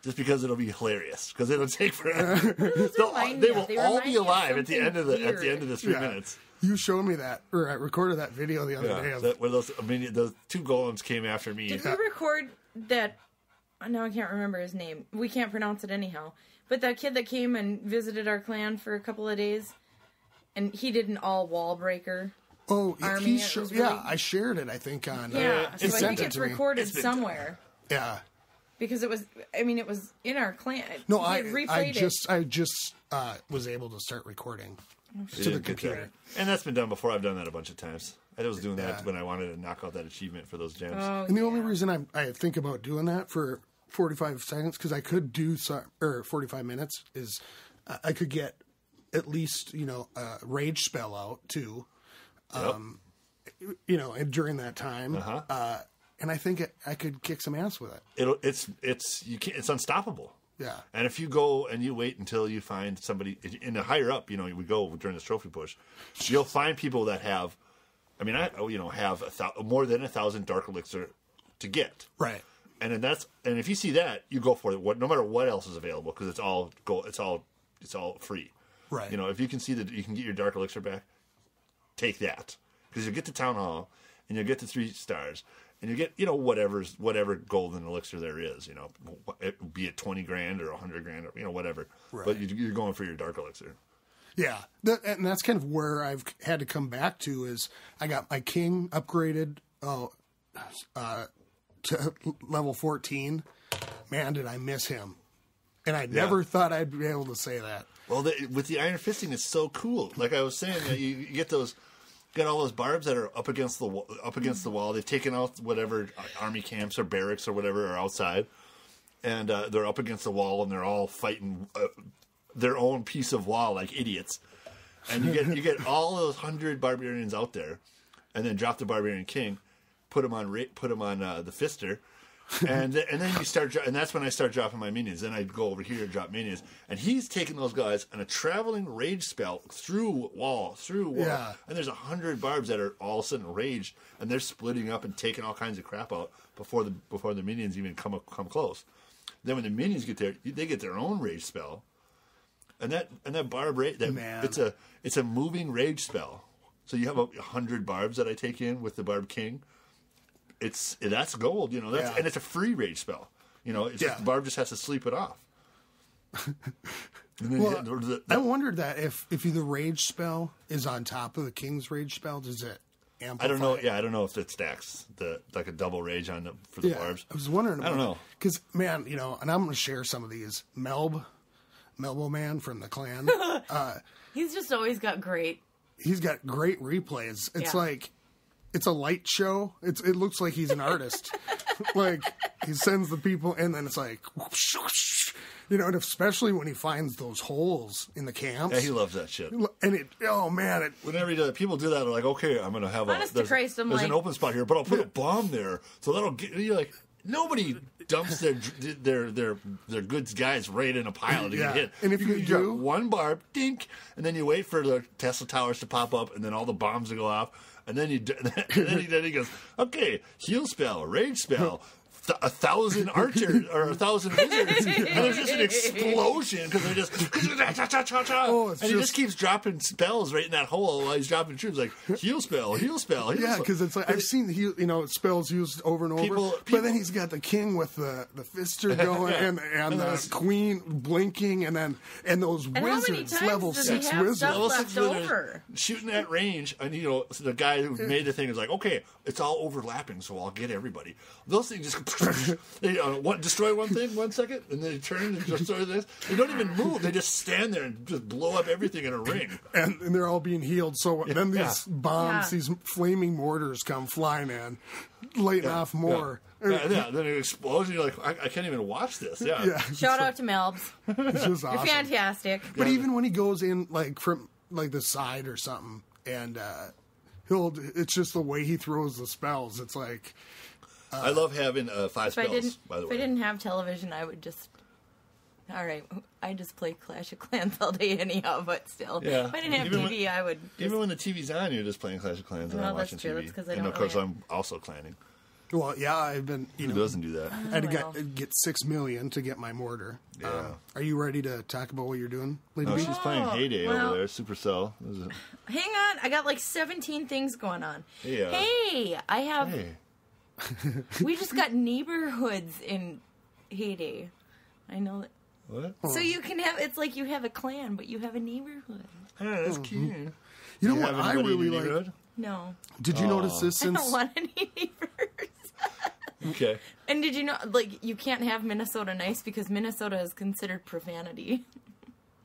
just because it'll be hilarious. Because it'll take forever. Remind They me will of- they all remind be me of alive at the end of the something the 3 Yeah. minutes. You showed me that, or I recorded that video the other day. Yeah, Of, where those two golems came after me. Did we record that? No, I can't remember his name. We can't pronounce it anyhow. But that kid that came and visited our clan for a couple of days, and he did an all wall breaker. oh, Army, he it was yeah, really- I shared it. I think on Yeah, he so I sent think it it's to me. recorded It's been somewhere Yeah, because it was. I mean, it was in our clan. no, He had replayed I just was able to start recording to the Yeah, good computer. job. And that's been done before. I've done that a bunch of times. I was doing Yeah. that when I wanted to knock out that achievement for those jams. Oh, And the only reason I think about doing that for 45 seconds, because I could do or 45 minutes, is I could get at least, a rage spell out too, Yep. and during that time. And I think I could kick some ass with it. It's unstoppable. Yeah. And if you go and you wait until you find somebody in the higher up, we go during this trophy push, you'll find people that have, I have more than 1,000 dark elixir to get. Right. And if you see that, you go for it. No matter what else is available, because it's all free. Right. If you can see that you can get your dark elixir back, take that, because you'll get to town hall and you'll get to 3 stars. And you get, whatever golden elixir there is, be it 20 grand or 100 grand or, whatever. Right. But you're going for your dark elixir. Yeah. And that's kind of where I've had to come back to is I got my king upgraded to level 14. Man, did I miss him. And I never thought I'd be able to say that. Well, with the iron fisting, it's so cool. Like I was saying, you get those... Got all those barbs that are up against the wall. They've taken out whatever army camps or barracks or whatever are outside, and they're up against the wall and they're all fighting their own piece of wall like idiots. And you get all those 100 barbarians out there, and then drop the barbarian king, put him on the fister, and then you start, and that's when I start dropping my minions. Then I go over here and drop minions, and he's taking those guys on a traveling rage spell through wall, Yeah. and there's 100 barbs that are all of a sudden raged, and they're splitting up and taking all kinds of crap out before the minions even come close. Then when the minions get there, they get their own rage spell, and that barb rage, Man. it's a moving rage spell. So you have 100 barbs that I take in with the barb king. That's gold, and it's a free rage spell. It's just the barb just has to sleep it off. I wondered that if the rage spell is on top of the king's rage spell, does it amplify? I don't know. Yeah, I don't know if it stacks like a double rage for the barbs. I was wondering about I don't know. Because, man, and I'm going to share some of these. Melbo Man from the clan. he's just always got great. He's got great replays. It's Yeah. like, it's a light show. It looks like he's an artist. Like, he sends the people, and then it's like, whoosh, whoosh, and especially when he finds those holes in the camps. Yeah, he loves that shit. And Whenever he does, people do that, they're like, okay, I'm going to have Honest to Christ, I'm there's an like- open spot here, but I'll put a bomb there, so that'll get, you're like, nobody dumps their goods guys right in a pile to get hit. And if you drop do- one barb, dink, and then you wait for the Tesla towers to pop up, and then all the bombs to go off, and then then he goes, okay, heal spell, rage spell, 1,000 archers or 1,000 wizards, and there's just an explosion because they're just and he just keeps dropping spells right in that hole while he's dropping troops, like heal spell, heal spell. Yeah, because it's like I've seen spells used over and over. People- but then he's got the king with the fister going and the queen blinking, and those And how many wizards, times level does he 6 have wizards. stuff Level left 6 wizards over? shooting at range, and the guy who made the thing is like, okay, it's all overlapping, so I'll get everybody. Those things just destroy one thing 1 second, and then they turn and destroy this. They don't even move; they just stand there and just blow up everything in a ring. And they're all being healed. So then these bombs, Yeah. these flaming mortars come flying in, lighting off more. Yeah, then it explodes, and you're like, I can't even watch this. Yeah. Yeah, Shout out to Melbs. it's just You're awesome. fantastic. But even when he goes in, like from like the side or something, and it's just the way he throws the spells. It's like. I love having 5 spells, by the If way. I didn't have television, I would just. All right, I just play Clash of Clans all day anyhow, but still. Yeah. If I didn't have Even TV, I would. Even when the TV's on, you're just playing Clash of Clans and Well, I'm that's watching true. TV. That's 'cause I and don't of course, really I'm also clanning. Well, yeah, I've been. Who doesn't do that? I had to get $6 million to get my mortar. Yeah. Are you ready to talk about what you're doing, Lady No, B? she's playing Heyday over there, Supercell. Hang on, I got like 17 things going on. Hey, I have. Hey. We just got neighborhoods in Heyday. I know that. What? So you can have. It's like you have a clan, but you have a neighborhood. Yeah, that's cute. You know Do what have I anybody in really your like? neighborhood? No, Did you notice this I since? don't want any neighbors. Okay. And did you know, like, you can't have Minnesota nice because Minnesota is considered profanity.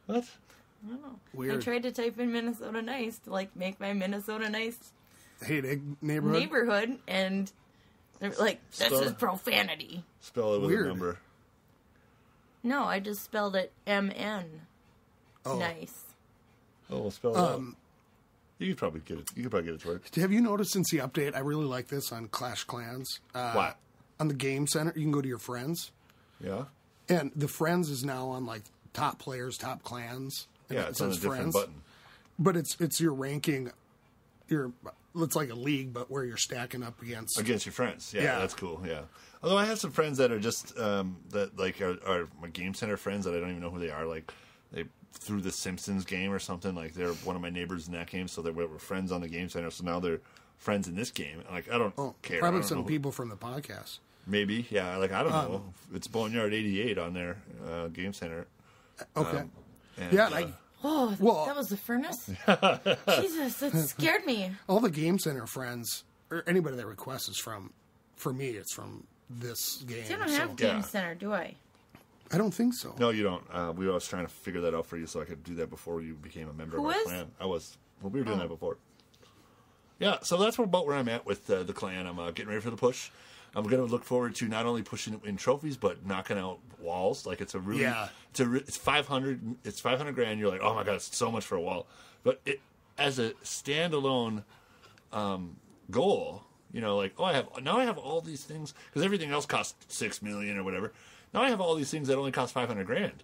What? I don't know. Weird. I tried to type in Minnesota nice to, like, make my Minnesota nice Heyday neighborhood. and they're like, this Spell is it. profanity. Spell it with Weird. a number. No, I just spelled it MN. Oh. Nice. Oh, we'll spell it out. You could probably get it. You could probably get it to work. Have you noticed since the update? I really like this on Clash Clans. What? On the game center, you can go to your friends, Yeah. and the friends is now on like top players, top clans. And Yeah, it it's on a says different button. But it's your ranking. It's like a league, but where you're stacking up against. Against your friends. Yeah, Yeah. that's cool. Yeah. Although I have some friends that are just that like are my game center friends that I don't even know who they are. Like they through the Simpsons game or something. Like they're one of my neighbors in that game, so they were friends on the game center. So now they're friends in this game. Like I don't care. I Probably don't some know who- people from the podcast. Maybe, yeah. Like I don't know. It's Boneyard 88 on their game center. Okay. And, Yeah, like Oh, Well- that was the furnace? Jesus, that scared me. all the game center friends or anybody that requests is from. For me, it's from this game. See, I don't have so- Game Yeah. Center, do I? I don't think so. No, you don't. We were trying to figure that out for you, so I could do that before you became a member Who of our is? clan. I was. Well, we were doing that before. Yeah, so that's about where I'm at with the clan. I'm getting ready for the push. I'm going to look forward to not only pushing in trophies, but knocking out walls. Like it's a really, Yeah. it's 500. It's 500 grand. You're like, oh my god, it's so much for a wall. But it as a standalone goal, you know, like I have all these things because everything else costs $6 million or whatever. Now I have all these things that only cost 500 grand.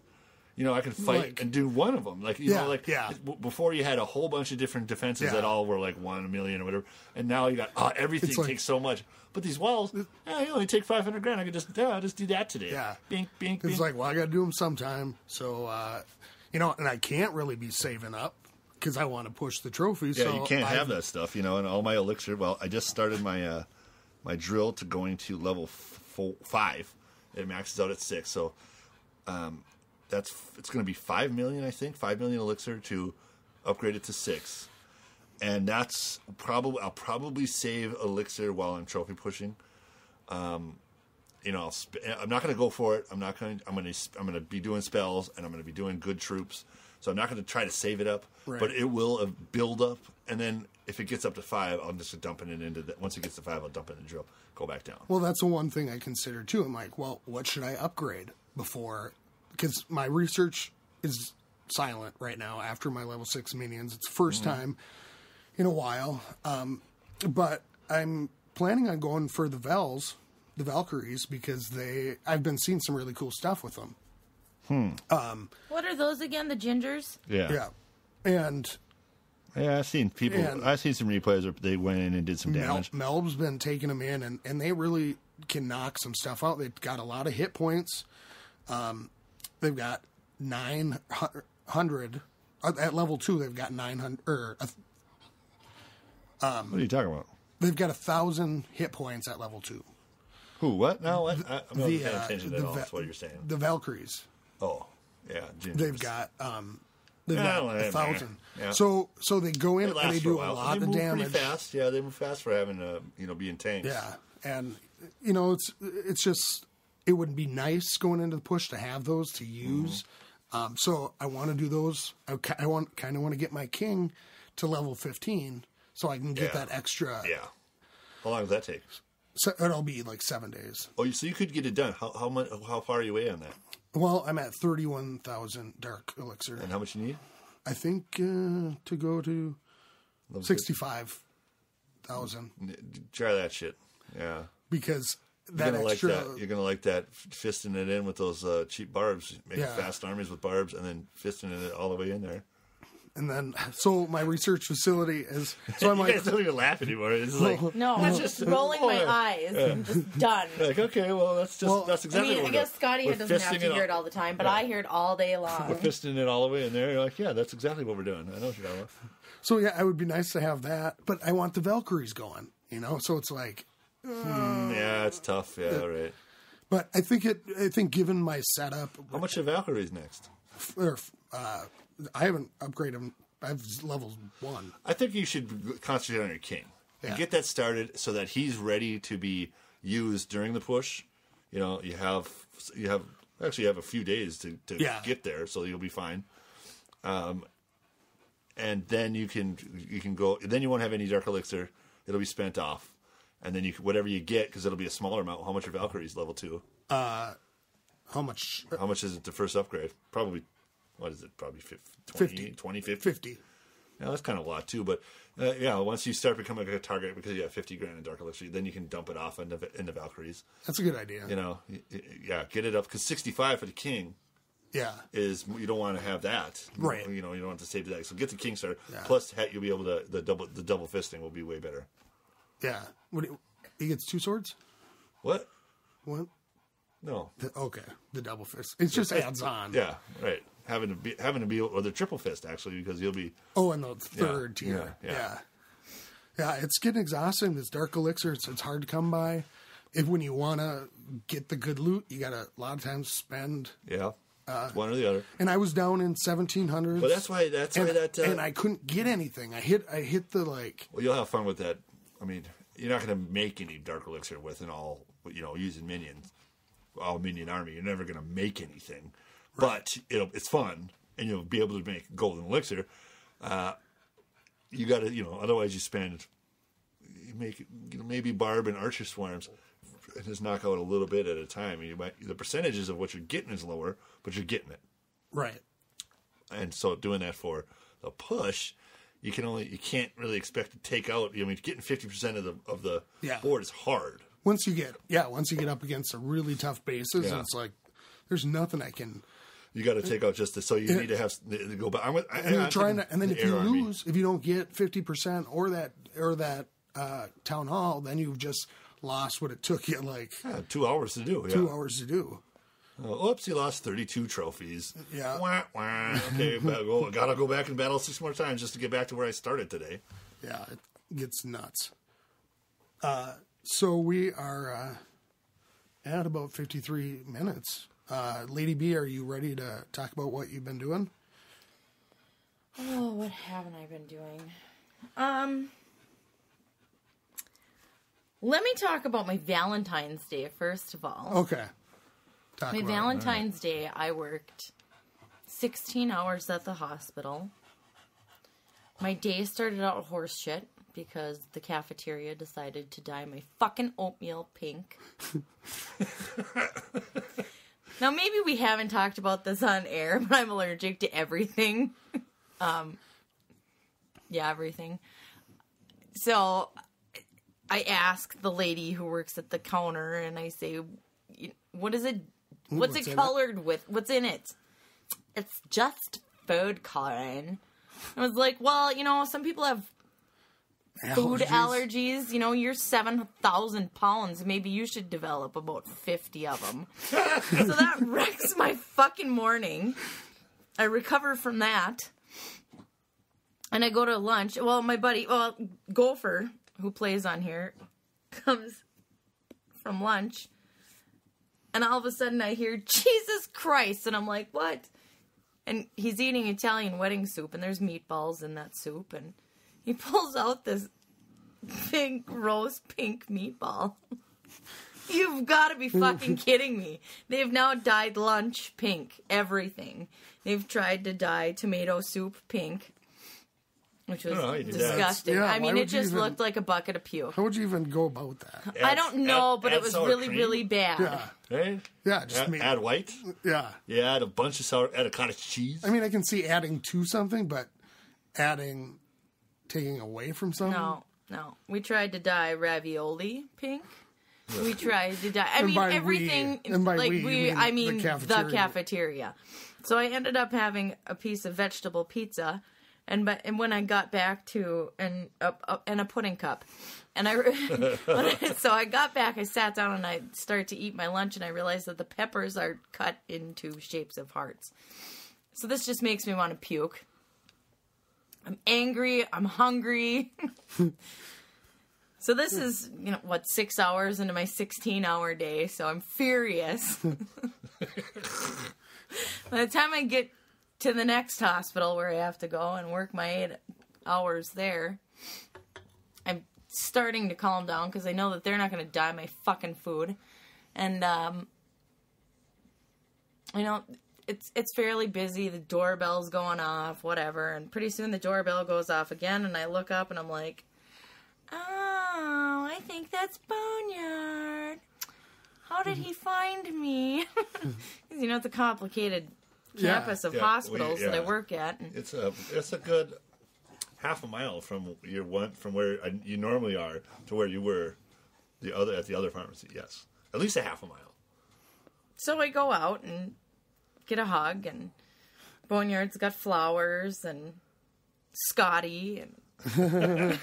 You know, I can fight Like- and do one of them. Like, you know, like yeah. before you had a whole bunch of different defenses Yeah. that all were like 1 million or whatever. And now you got, everything It's like- takes so much. But these walls, you only take 500 grand. I could just do that today. Yeah. Bink, bink, It's bink. like, well, I got to do them sometime. So, you know, and I can't really be saving up because I want to push the trophies. Yeah, so you can't have that stuff, you know, and all my elixir. Well, I just started my my drill to going to level 5. It maxes out at 6. So, it's going to be 5 million, I think, 5 million elixir to upgrade it to 6, and that's I'll probably save elixir while I'm trophy pushing. You know, I'm not going to go for it. I'm going to be doing spells, and I'm going to be doing good troops. So I'm not going to try to save it up, Right. but it will build up, and then if it gets up to 5, I'm just dumping it into that. Once it gets to 5, I'll dump it in the drill, go back down. Well, that's the one thing I consider too. I'm like, well, what should I upgrade before? Because my research is silent right now after my level 6 minions. It's the first time in a while. But I'm planning on going for the Valkyries, because I've been seeing some really cool stuff with them. What are those again? The gingers? Yeah. And Yeah, I've seen people. And- I've seen some replays where they went in and did some damage. Melb's been taking them in, and they really can knock some stuff out. They've got a lot of hit points. They've got 900 at level 2. They've got 900. What are you talking about? They've got 1,000 hit points at level 2. Who? What? No, what? I'm not The, paying attention the at all. Va- That's what you're saying. The Valkyries. Oh, yeah. Gingers. They've got Yeah, well, 1,000. yeah. So they go in They and they last for do a while. lot They of move damage. pretty fast. Yeah, they move fast for having being tanks. Yeah, and you know it's just it would be nice going into the push to have those to use. So I want to do those. I kind of want to get my king to level 15 so I can get Yeah. that extra. Yeah. How long does that take? So it'll be like 7 days. Oh, so you could get it done. How much? How far are you away on that? Well, I'm at 31,000 dark elixir. And how much you need? I think to go to Level 65,000 Try that shit. Yeah. because You're that gonna extra. like that. You're gonna like that fisting it in with those cheap barbs. Making Yeah. fast armies with barbs and then fisting it all the way in there. And then, so my research facility is, so I'm You like, guys don't even laugh anymore. It's like, No, I'm just rolling my eyes. I'm just done. like, okay, well, that's exactly what I we're guess doing. Scotty We're doesn't have fisting to hear it all the time, but I hear it all day long. We're fisting it all the way in there. You're like, yeah, that's exactly what we're doing. I know what you're talking about. so yeah, it would be nice to have that, but I want the Valkyries going, so it's like, Yeah, it's tough. Yeah, right. but I think given my setup, How much are Valkyries next? I haven't upgraded them. I have levels 1. I think you should concentrate on your king and Yeah. get that started so that he's ready to be used during the push. You have a few days to get there, so you'll be fine. And then you can go. Then you won't have any dark elixir. It'll be spent off, and then whatever you get, because it'll be a smaller amount. How much are Valkyries level 2? How much? How much is it the first upgrade? Probably. What is it? Probably 50. 20, 50? 50. Yeah, that's kind of a lot too. But once you start becoming a target because you have 50 grand in Dark Elixir, then you can dump it off into Valkyries. That's a good idea. Get it up because 65 for the king. Yeah. Is you don't want to have that. Right. You don't want to save that. So get the king started. Yeah. Plus, you'll be able to the double fisting will be way better. Yeah. He gets 2 swords? What? What? No. Okay. The double fist. It just adds on. Yeah. Right. Having to be or the triple fist actually because you'll be. Oh, and the third tier. Yeah. Yeah, it's getting exhausting. This dark elixir, it's hard to come by. When you want to get the good loot, you got to a lot of times spend. Yeah. One or the other. And I was down in 1700s. But that's why and I couldn't get anything. I hit the like. Well, you'll have fun with that. I mean, you're not going to make any dark elixir with an all using minions, all minion army. You're never going to make anything, right. But it's fun, and you'll be able to make golden elixir. You got to, otherwise you make maybe barb and archer swarms, and just knock out a little bit at a time. The percentages of what you're getting is lower, but you're getting it. Right. And so doing that for the push, you can't really expect to take out. Getting 50% of the board is hard. Once you get up against a really tough bases, it's like there's nothing I can. You got to take out just this. So you need to have to go back. And then if you lose, if you don't get 50% or that town hall, then you've just lost what it took you 2 hours to do. 2 hours to do. Oops, you lost 32 trophies. Yeah. Wah, wah. Okay, gotta go back and battle 6 more times just to get back to where I started today. Yeah, it gets nuts. So we are at about 53 minutes. Lady B, are you ready to talk about what you've been doing? Oh, what haven't I been doing? Let me talk about my Valentine's Day, first of all. Okay. My Valentine's Day, I worked 16 hours at the hospital. My day started out horse shit because the cafeteria decided to dye my fucking oatmeal pink. Now, maybe we haven't talked about this on air, but I'm allergic to everything. Everything. So I ask the lady who works at the counter, and I say, what is it? What's it colored with? What's in it? It's just food coloring. I was like, well, some people have food allergies. You're 7,000 pounds. Maybe you should develop about 50 of them. So that wrecks my fucking morning. I recover from that. And I go to lunch. Well, my buddy, Gopher, who plays on here, comes from lunch. And all of a sudden I hear, Jesus Christ. And I'm like, what? And he's eating Italian wedding soup, and there's meatballs in that soup. And he pulls out this big rose pink meatball. You've got to be fucking kidding me. They've now dyed lunch pink. Everything. They've tried to dye tomato soup pink, which was disgusting. Yeah, it just looked like a bucket of puke. How would you even go about that? I don't know, but it was really, really bad. Yeah. Hey? Yeah, just add white. Yeah. Yeah, add a bunch of add a cottage cheese. I can see adding to something, but taking away from something? No. We tried to dye ravioli pink. We tried to dye. Everything. The cafeteria. So I ended up having a piece of vegetable pizza And when I got back to and a pudding cup, and so I got back, I sat down and I started to eat my lunch, and I realized that the peppers are cut into shapes of hearts. So this just makes me want to puke. I'm angry. I'm hungry. So this is 6 hours into my 16-hour day. So I'm furious. By the time I get to the next hospital where I have to go and work my 8 hours there, I'm starting to calm down because I know that they're not going to die my fucking food. And, it's fairly busy. The doorbell's going off, whatever. And pretty soon the doorbell goes off again, and I look up and I'm like, oh, I think that's Boneyard. How did he find me? Because, it's a complicated campus of hospitals that I work at. And it's a good half a mile from where you normally are to where you were at the other pharmacy. Yes, at least a half a mile. So I go out and get a hug, and Boneyard's got flowers and Scotty and yay,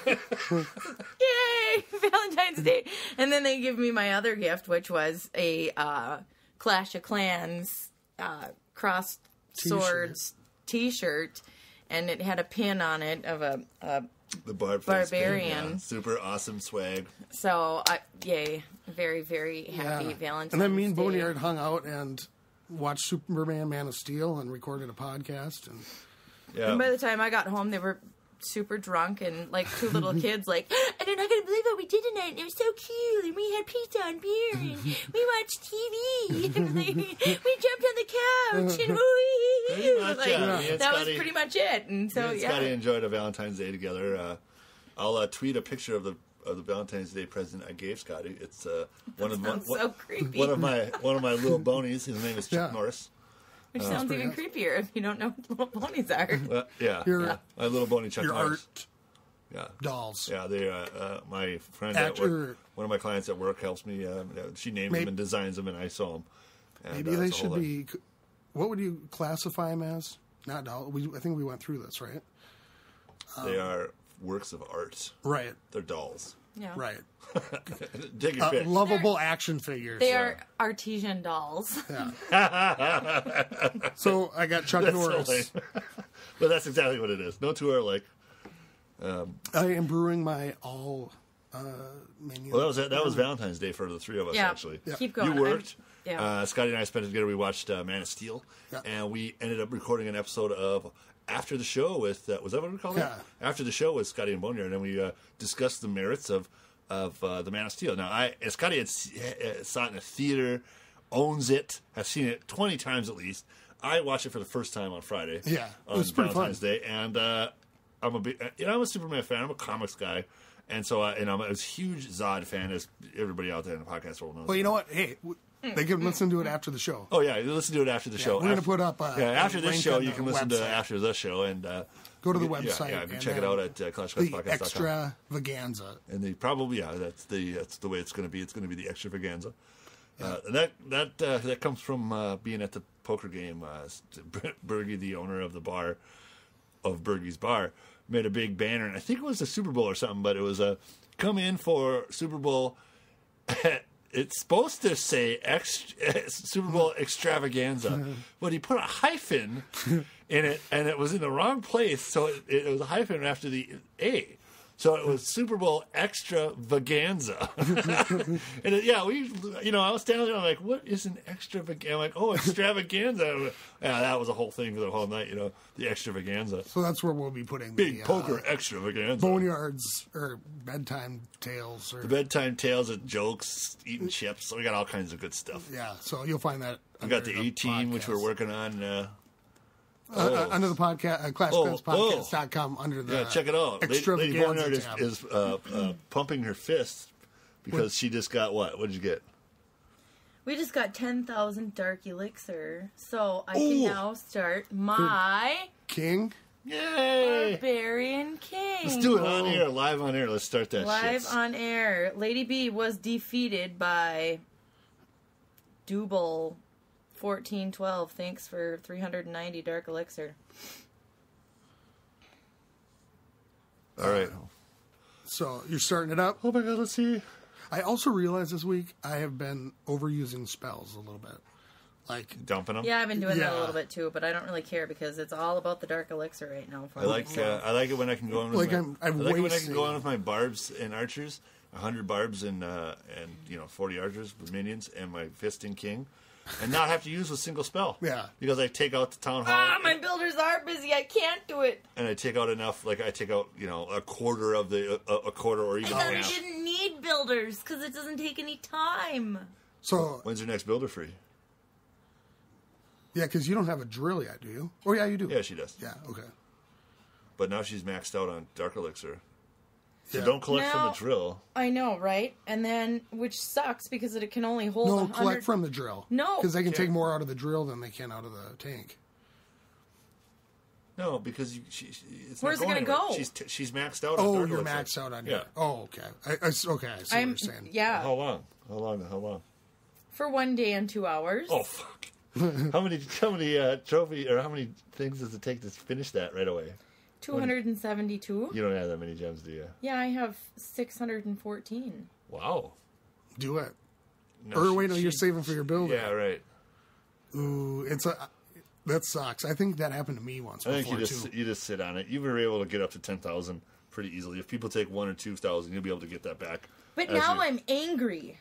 Valentine's Day. And then they give me my other gift, which was a Clash of Clans crossed swords t-shirt, and it had a pin on it of the barbarian. Yeah. Super awesome swag. So, yay. Very, very happy Valentine's Day. And then me and Boneyard hung out and watched Superman Man of Steel and recorded a podcast. And by the time I got home, they were super drunk and like two little kids like, I'm not going to believe what we did tonight. It was so cute. And we had pizza and beer and we watched TV. And we jumped on the couch. And that was pretty much it. And so, Scotty enjoyed a Valentine's Day together. I'll tweet a picture of the Valentine's Day present I gave Scotty. It's one of my little bonies. His name is Chuck Norris. Which sounds even creepier if you don't know what little ponies are. My little bony Chuck Norris. Dolls. Yeah, they my friend at work, one of my clients at work helps me. She names them and designs them, and I sew them. And, maybe they should be. What would you classify them as? Not dolls. I think we went through this, right? They are works of art. Right. They're dolls. Yeah. Right. Dig your pick. Lovable action figures. They are artesian dolls. Yeah. So I got Chuck Norris. But that's exactly what it is. No two are like. I am brewing my all menu. Well, that was Valentine's Day for the three of us, actually. Yeah. Keep going. You worked. Scotty and I spent it together. We watched Man of Steel. Yeah. And we ended up recording an episode of After the Show with, was that what we called it? Yeah. After the Show with Scotty and Boneyard. And we discussed the merits of the Man of Steel. Now, Scotty had saw it in a theater, owns it, has seen it 20 times at least. I watched it for the first time on Friday. Yeah, it was Valentine's Day, and I'm a Superman fan. I'm a comics guy, and so I'm a huge Zod fan, as everybody out there in the podcast world knows. Well, you know what? Hey, they can listen to it after the show. Oh yeah, you listen to it after the show. We're going to put up. After this show, you can listen to after the show and go to the website. Yeah, check it out at ClashCastPodcast.com. The extravaganza. And that's the way it's going to be. It's going to be the extravaganza. And that comes from being at the poker game. Bergie, the owner of the bar, of Bergie's Bar, made a big banner, and I think it was the Super Bowl or something, but it was come in for Super Bowl. It's supposed to say Super Bowl extravaganza, but he put a hyphen in it, and it was in the wrong place, so it was a hyphen after the A. So it was Super Bowl extravaganza. And I was standing there, I'm like, what is an extravaganza? I'm like, oh, extravaganza. Yeah, that was a whole thing for the whole night, the extravaganza. So that's where we'll be putting Big poker extravaganza. Boneyards, or bedtime tales. The bedtime tales of jokes, eating chips. So we got all kinds of good stuff. Yeah, so you'll find that. We got the A-Team, which we're working on. Under the podcast, ClashCastPodcast.com, under the check it out. Lady Boneyard is pumping her fist because she just got what? What did you get? We just got 10,000 dark elixir, so I can now start my King. Yay! Barbarian King. Let's do it on air, live on air. Let's start that live on air. Lady B was defeated by Double 1412. Thanks for 390 dark elixir. All right. So you're starting it up. Oh my God, let's see. I also realized this week I have been overusing spells a little bit. Like dumping them. Yeah, I've been doing that a little bit too, but I don't really care because it's all about the dark elixir right now. I like it when I can go in with I like it when I can go in with my barbs and archers, 100 barbs and 40 archers with minions and my fisting king, and not have to use a single spell. Yeah, because I take out the town hall. My builders are busy. I can't do it. And I take out enough. Like I take out a quarter of the a quarter or even half. I didn't need builders because it doesn't take any time. So when's your next builder free? Yeah, because you don't have a drill yet, do you? Oh, yeah, you do. Yeah, she does. Yeah, okay. But now she's maxed out on Dark Elixir. So don't collect from the drill. I know, right? And then, which sucks because it can only hold 100... collect from the drill. No. Because they can take more out of the drill than they can out of the tank. No, because where's it going to go? She's maxed out on Dark You're Elixir. maxed out on your... Oh, okay. I see what you're saying. Yeah. How long? For 1 day and 2 hours. Oh, fuck. How many trophy or how many things does it take to finish that right away? 272. You don't have that many gems, do you? Yeah, I have 614. Wow. Do it. No, you're saving for your building. Yeah, right. Ooh, that sucks. I think that happened to me once. I think you just sit on it. You were able to get up to 10,000 pretty easily. If people take 1,000 or 2,000, you'll be able to get that back. But now I'm angry.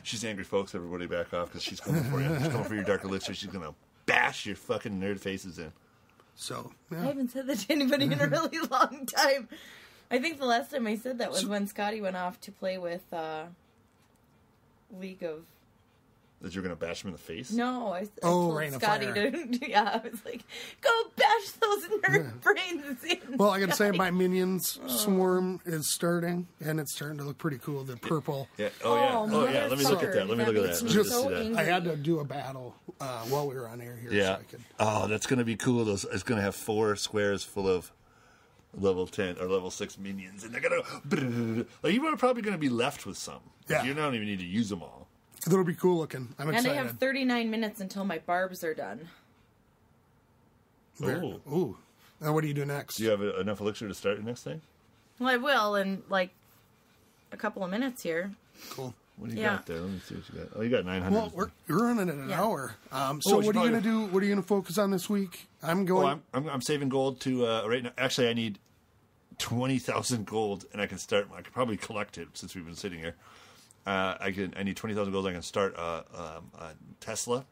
She's angry, folks. Everybody back off because she's coming for you. She's coming for your Dark Elixir. She's going to bash your fucking nerd faces in. So, I haven't said that to anybody in a really long time. I think the last time I said that was when Scotty went off to play with League of... That you're going to bash him in the face? No, I told Rain Scotty of Fire. I was like, go bash those nerd brains in. Well, I got to say, my Minions Swarm is starting, and it's starting to look pretty cool. The purple. Yeah. Oh, yeah. Let me look at that. Let me look at that. So I had to do a battle while we were on air here. Yeah. So I could... Oh, that's going to be cool. It's going to have 4 squares full of level 10 or level 6 minions, and they're going to... Like, you are probably going to be left with some. Yeah. You don't even need to use them all. It'll be cool looking. I'm excited. And I have 39 minutes until my barbs are done. Ooh. Now what do you do next? Do you have enough elixir to start the next thing? Well, I will in like a couple of minutes here. Cool. What do you got there? Let me see what you got. Oh, you got 900. Well, we're running at an hour. So what are you going to do? What are you going to focus on this week? I'm going... I'm saving gold to right now. Actually, I need 20,000 gold, and I can start. I could probably collect it since we've been sitting here. I need 20,000 gold. I can start a Tesla,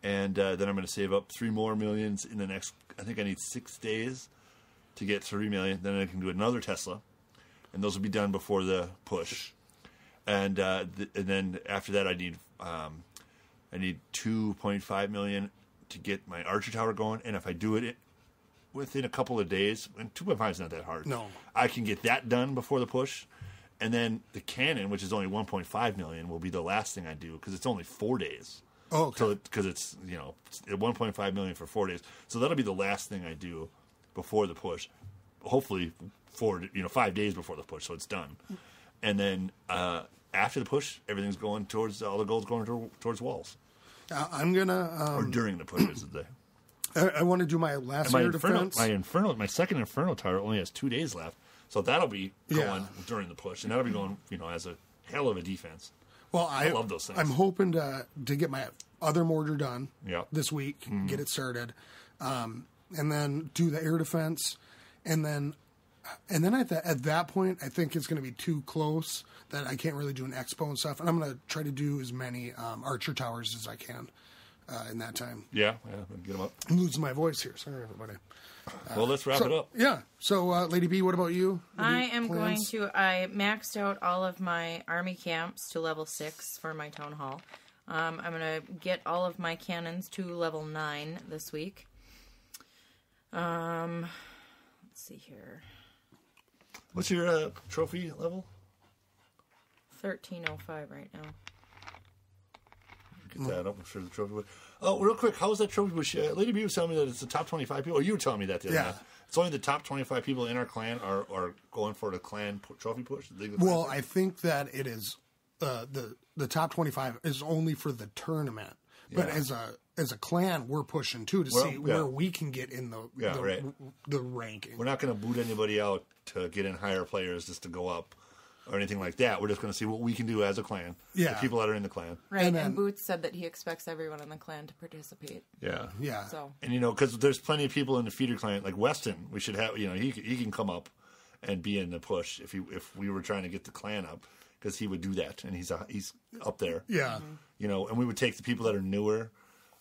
and then I'm going to save up 3 more millions in the next. I think I need 6 days to get 3 million. Then I can do another Tesla, and those will be done before the push. And then after that, I need 2.5 million to get my Archer Tower going. And if I do it within a couple of days, and 2.5 is not that hard. No, I can get that done before the push. And then the cannon, which is only 1.5 million, will be the last thing I do because it's only 4 days. Oh, okay. So because it's 1.5 million for 4 days, so that'll be the last thing I do before the push. Hopefully, 5 days before the push, so it's done. And then after the push, everything's going towards all the gold's going towards walls. I'm gonna or during the push, I should say. I want to do my last air defense. My second Inferno Tower only has 2 days left. So that'll be going during the push, and that'll be going, as a hell of a defense. Well, I love those things. I'm hoping to get my other mortar done this week, get it started, and then do the air defense, and then at that point, I think it's going to be too close that I can't really do an expo and stuff, and I'm going to try to do as many Archer Towers as I can in that time. Yeah, get them up. I'm losing my voice here. Sorry, everybody. Well, let's wrap it up. Yeah. So, Lady B, what about you? I maxed out all of my army camps to level 6 for my town hall. I'm going to get all of my cannons to level 9 this week. Let's see here. What's your trophy level? 1305 right now. Get that up. I'm sure the trophy would. Oh, real quick, how was that trophy push? Lady B was telling me that it's the top 25 people. Or you were telling me that the other night. It's only the top 25 people in our clan are going for the clan trophy push. Well, I think that it is the top 25 is only for the tournament. But as as a clan, we're pushing too to see where we can get in the ranking. We're not going to boot anybody out to get in higher players just to go up or anything like that. We're just going to see what we can do as a clan. Yeah. The people that are in the clan. Right, and Boots said that he expects everyone in the clan to participate. Yeah. Yeah. So. And, because there's plenty of people in the feeder clan, like Weston, we should have, he can come up and be in the push if we were trying to get the clan up, because he would do that, and he's up there. Yeah. And we would take the people that are newer,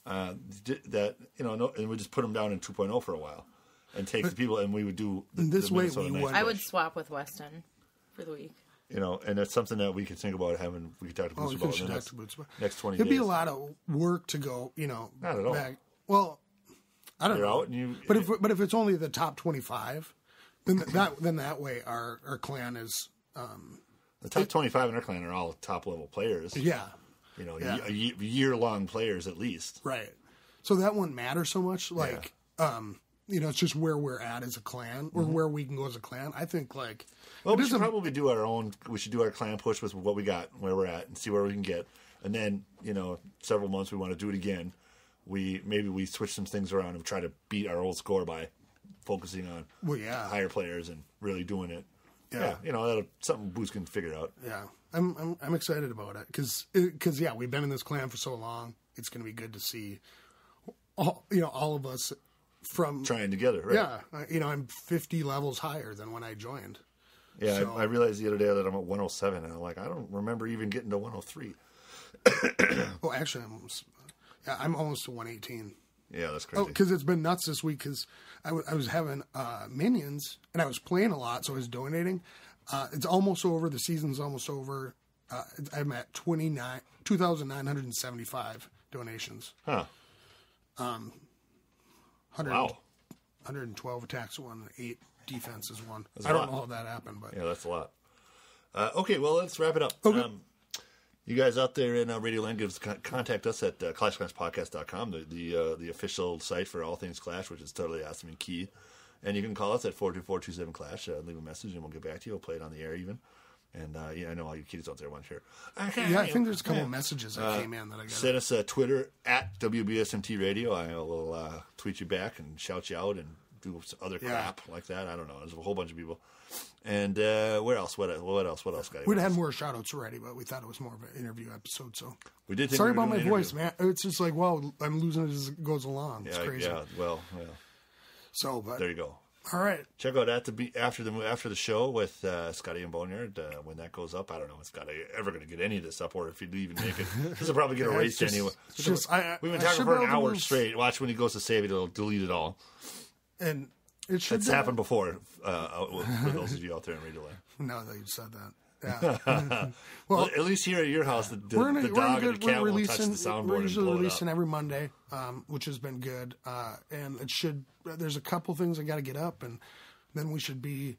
and we just put them down in 2.0 for a while, and take the people, and we would do this way. I would swap with Weston for the week. And that's something that we could think about having. We could talk to Boots about in the next 20 days. It'd be a lot of work to go. Not at all. Back. Well, I don't know. Out and but if it's only the top 25, then that way our clan is. The top 25 in our clan are all top level players. Yeah. Year-long players at least. Right. So that wouldn't matter so much. Like, it's just where we're at as a clan, or where we can go as a clan. I think, like... Well, we should probably do our own... We should do our clan push with what we got, where we're at, and see where we can get. And then, several months we want to do it again. Maybe we switch some things around and try to beat our old score by focusing on higher players and really doing it. Yeah, that's something Boots can figure out. Yeah, I'm excited about it because we've been in this clan for so long. It's going to be good to see all of us from trying together. Right? Yeah, I'm 50 levels higher than when I joined. Yeah, so, I realized the other day that I'm at 107, and I'm like, I don't remember even getting to 103. Well, actually, I'm almost to 118. Yeah, that's crazy. Because it's been nuts this week because I was having minions and I was playing a lot, so I was donating. It's almost over. The season's almost over. I'm at 2,975 donations. Huh. 112 attacks one, 8 defenses one. I don't know how that happened, but yeah, that's a lot. Okay, well, let's wrap it up. Okay. You guys out there in Radio Land, contact us at ClashClansPodcast.com, the official site for all things Clash, which is totally awesome and key. And you can call us at 424-27-CLASH. Leave a message, and we'll get back to you. We'll play it on the air even. And, I know all you kids out there want to hear. Yeah, I think there's a couple of messages that came in that I got. Send us a Twitter at WBSMT Radio. I will tweet you back and shout you out and do other crap like that. I don't know. There's a whole bunch of people. And where else? What else, Scotty? We'd had more shout-outs already, but we thought it was more of an interview episode. So we did. Sorry about my voice, man. It's just like, I'm losing it as it goes along. It's crazy. Yeah. Well. So, but there you go. All right. Check out after the show with Scotty and Boneyard when that goes up. I don't know if Scotty ever going to get any of this up, or if he'd even make it. This will probably get erased anyway. We've been talking for an hour straight. Watch when he goes to save it; it'll delete it all. And it should. It's happened before. For those of you out there in Radio Land. Now that you said that. Yeah. Well, at least here at your house, the dog and the cat won't touch the soundboard. We're usually releasing every Monday, which has been good. And it should. There's a couple things I got to get up, and then we should be.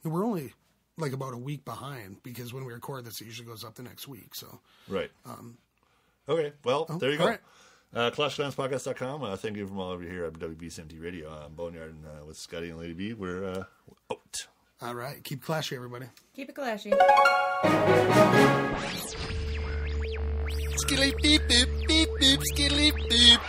We're only like about a week behind because when we record this, it usually goes up the next week. So right. Okay. Well, there you go. All right. ClashClansPodcast.com. Thank you from all over here at WBCMT Radio. I'm Boneyard and with Scotty and Lady B. We're out. All right. Keep clashy, everybody. Keep it clashy. Skilly beep beep beep beep skilly beep.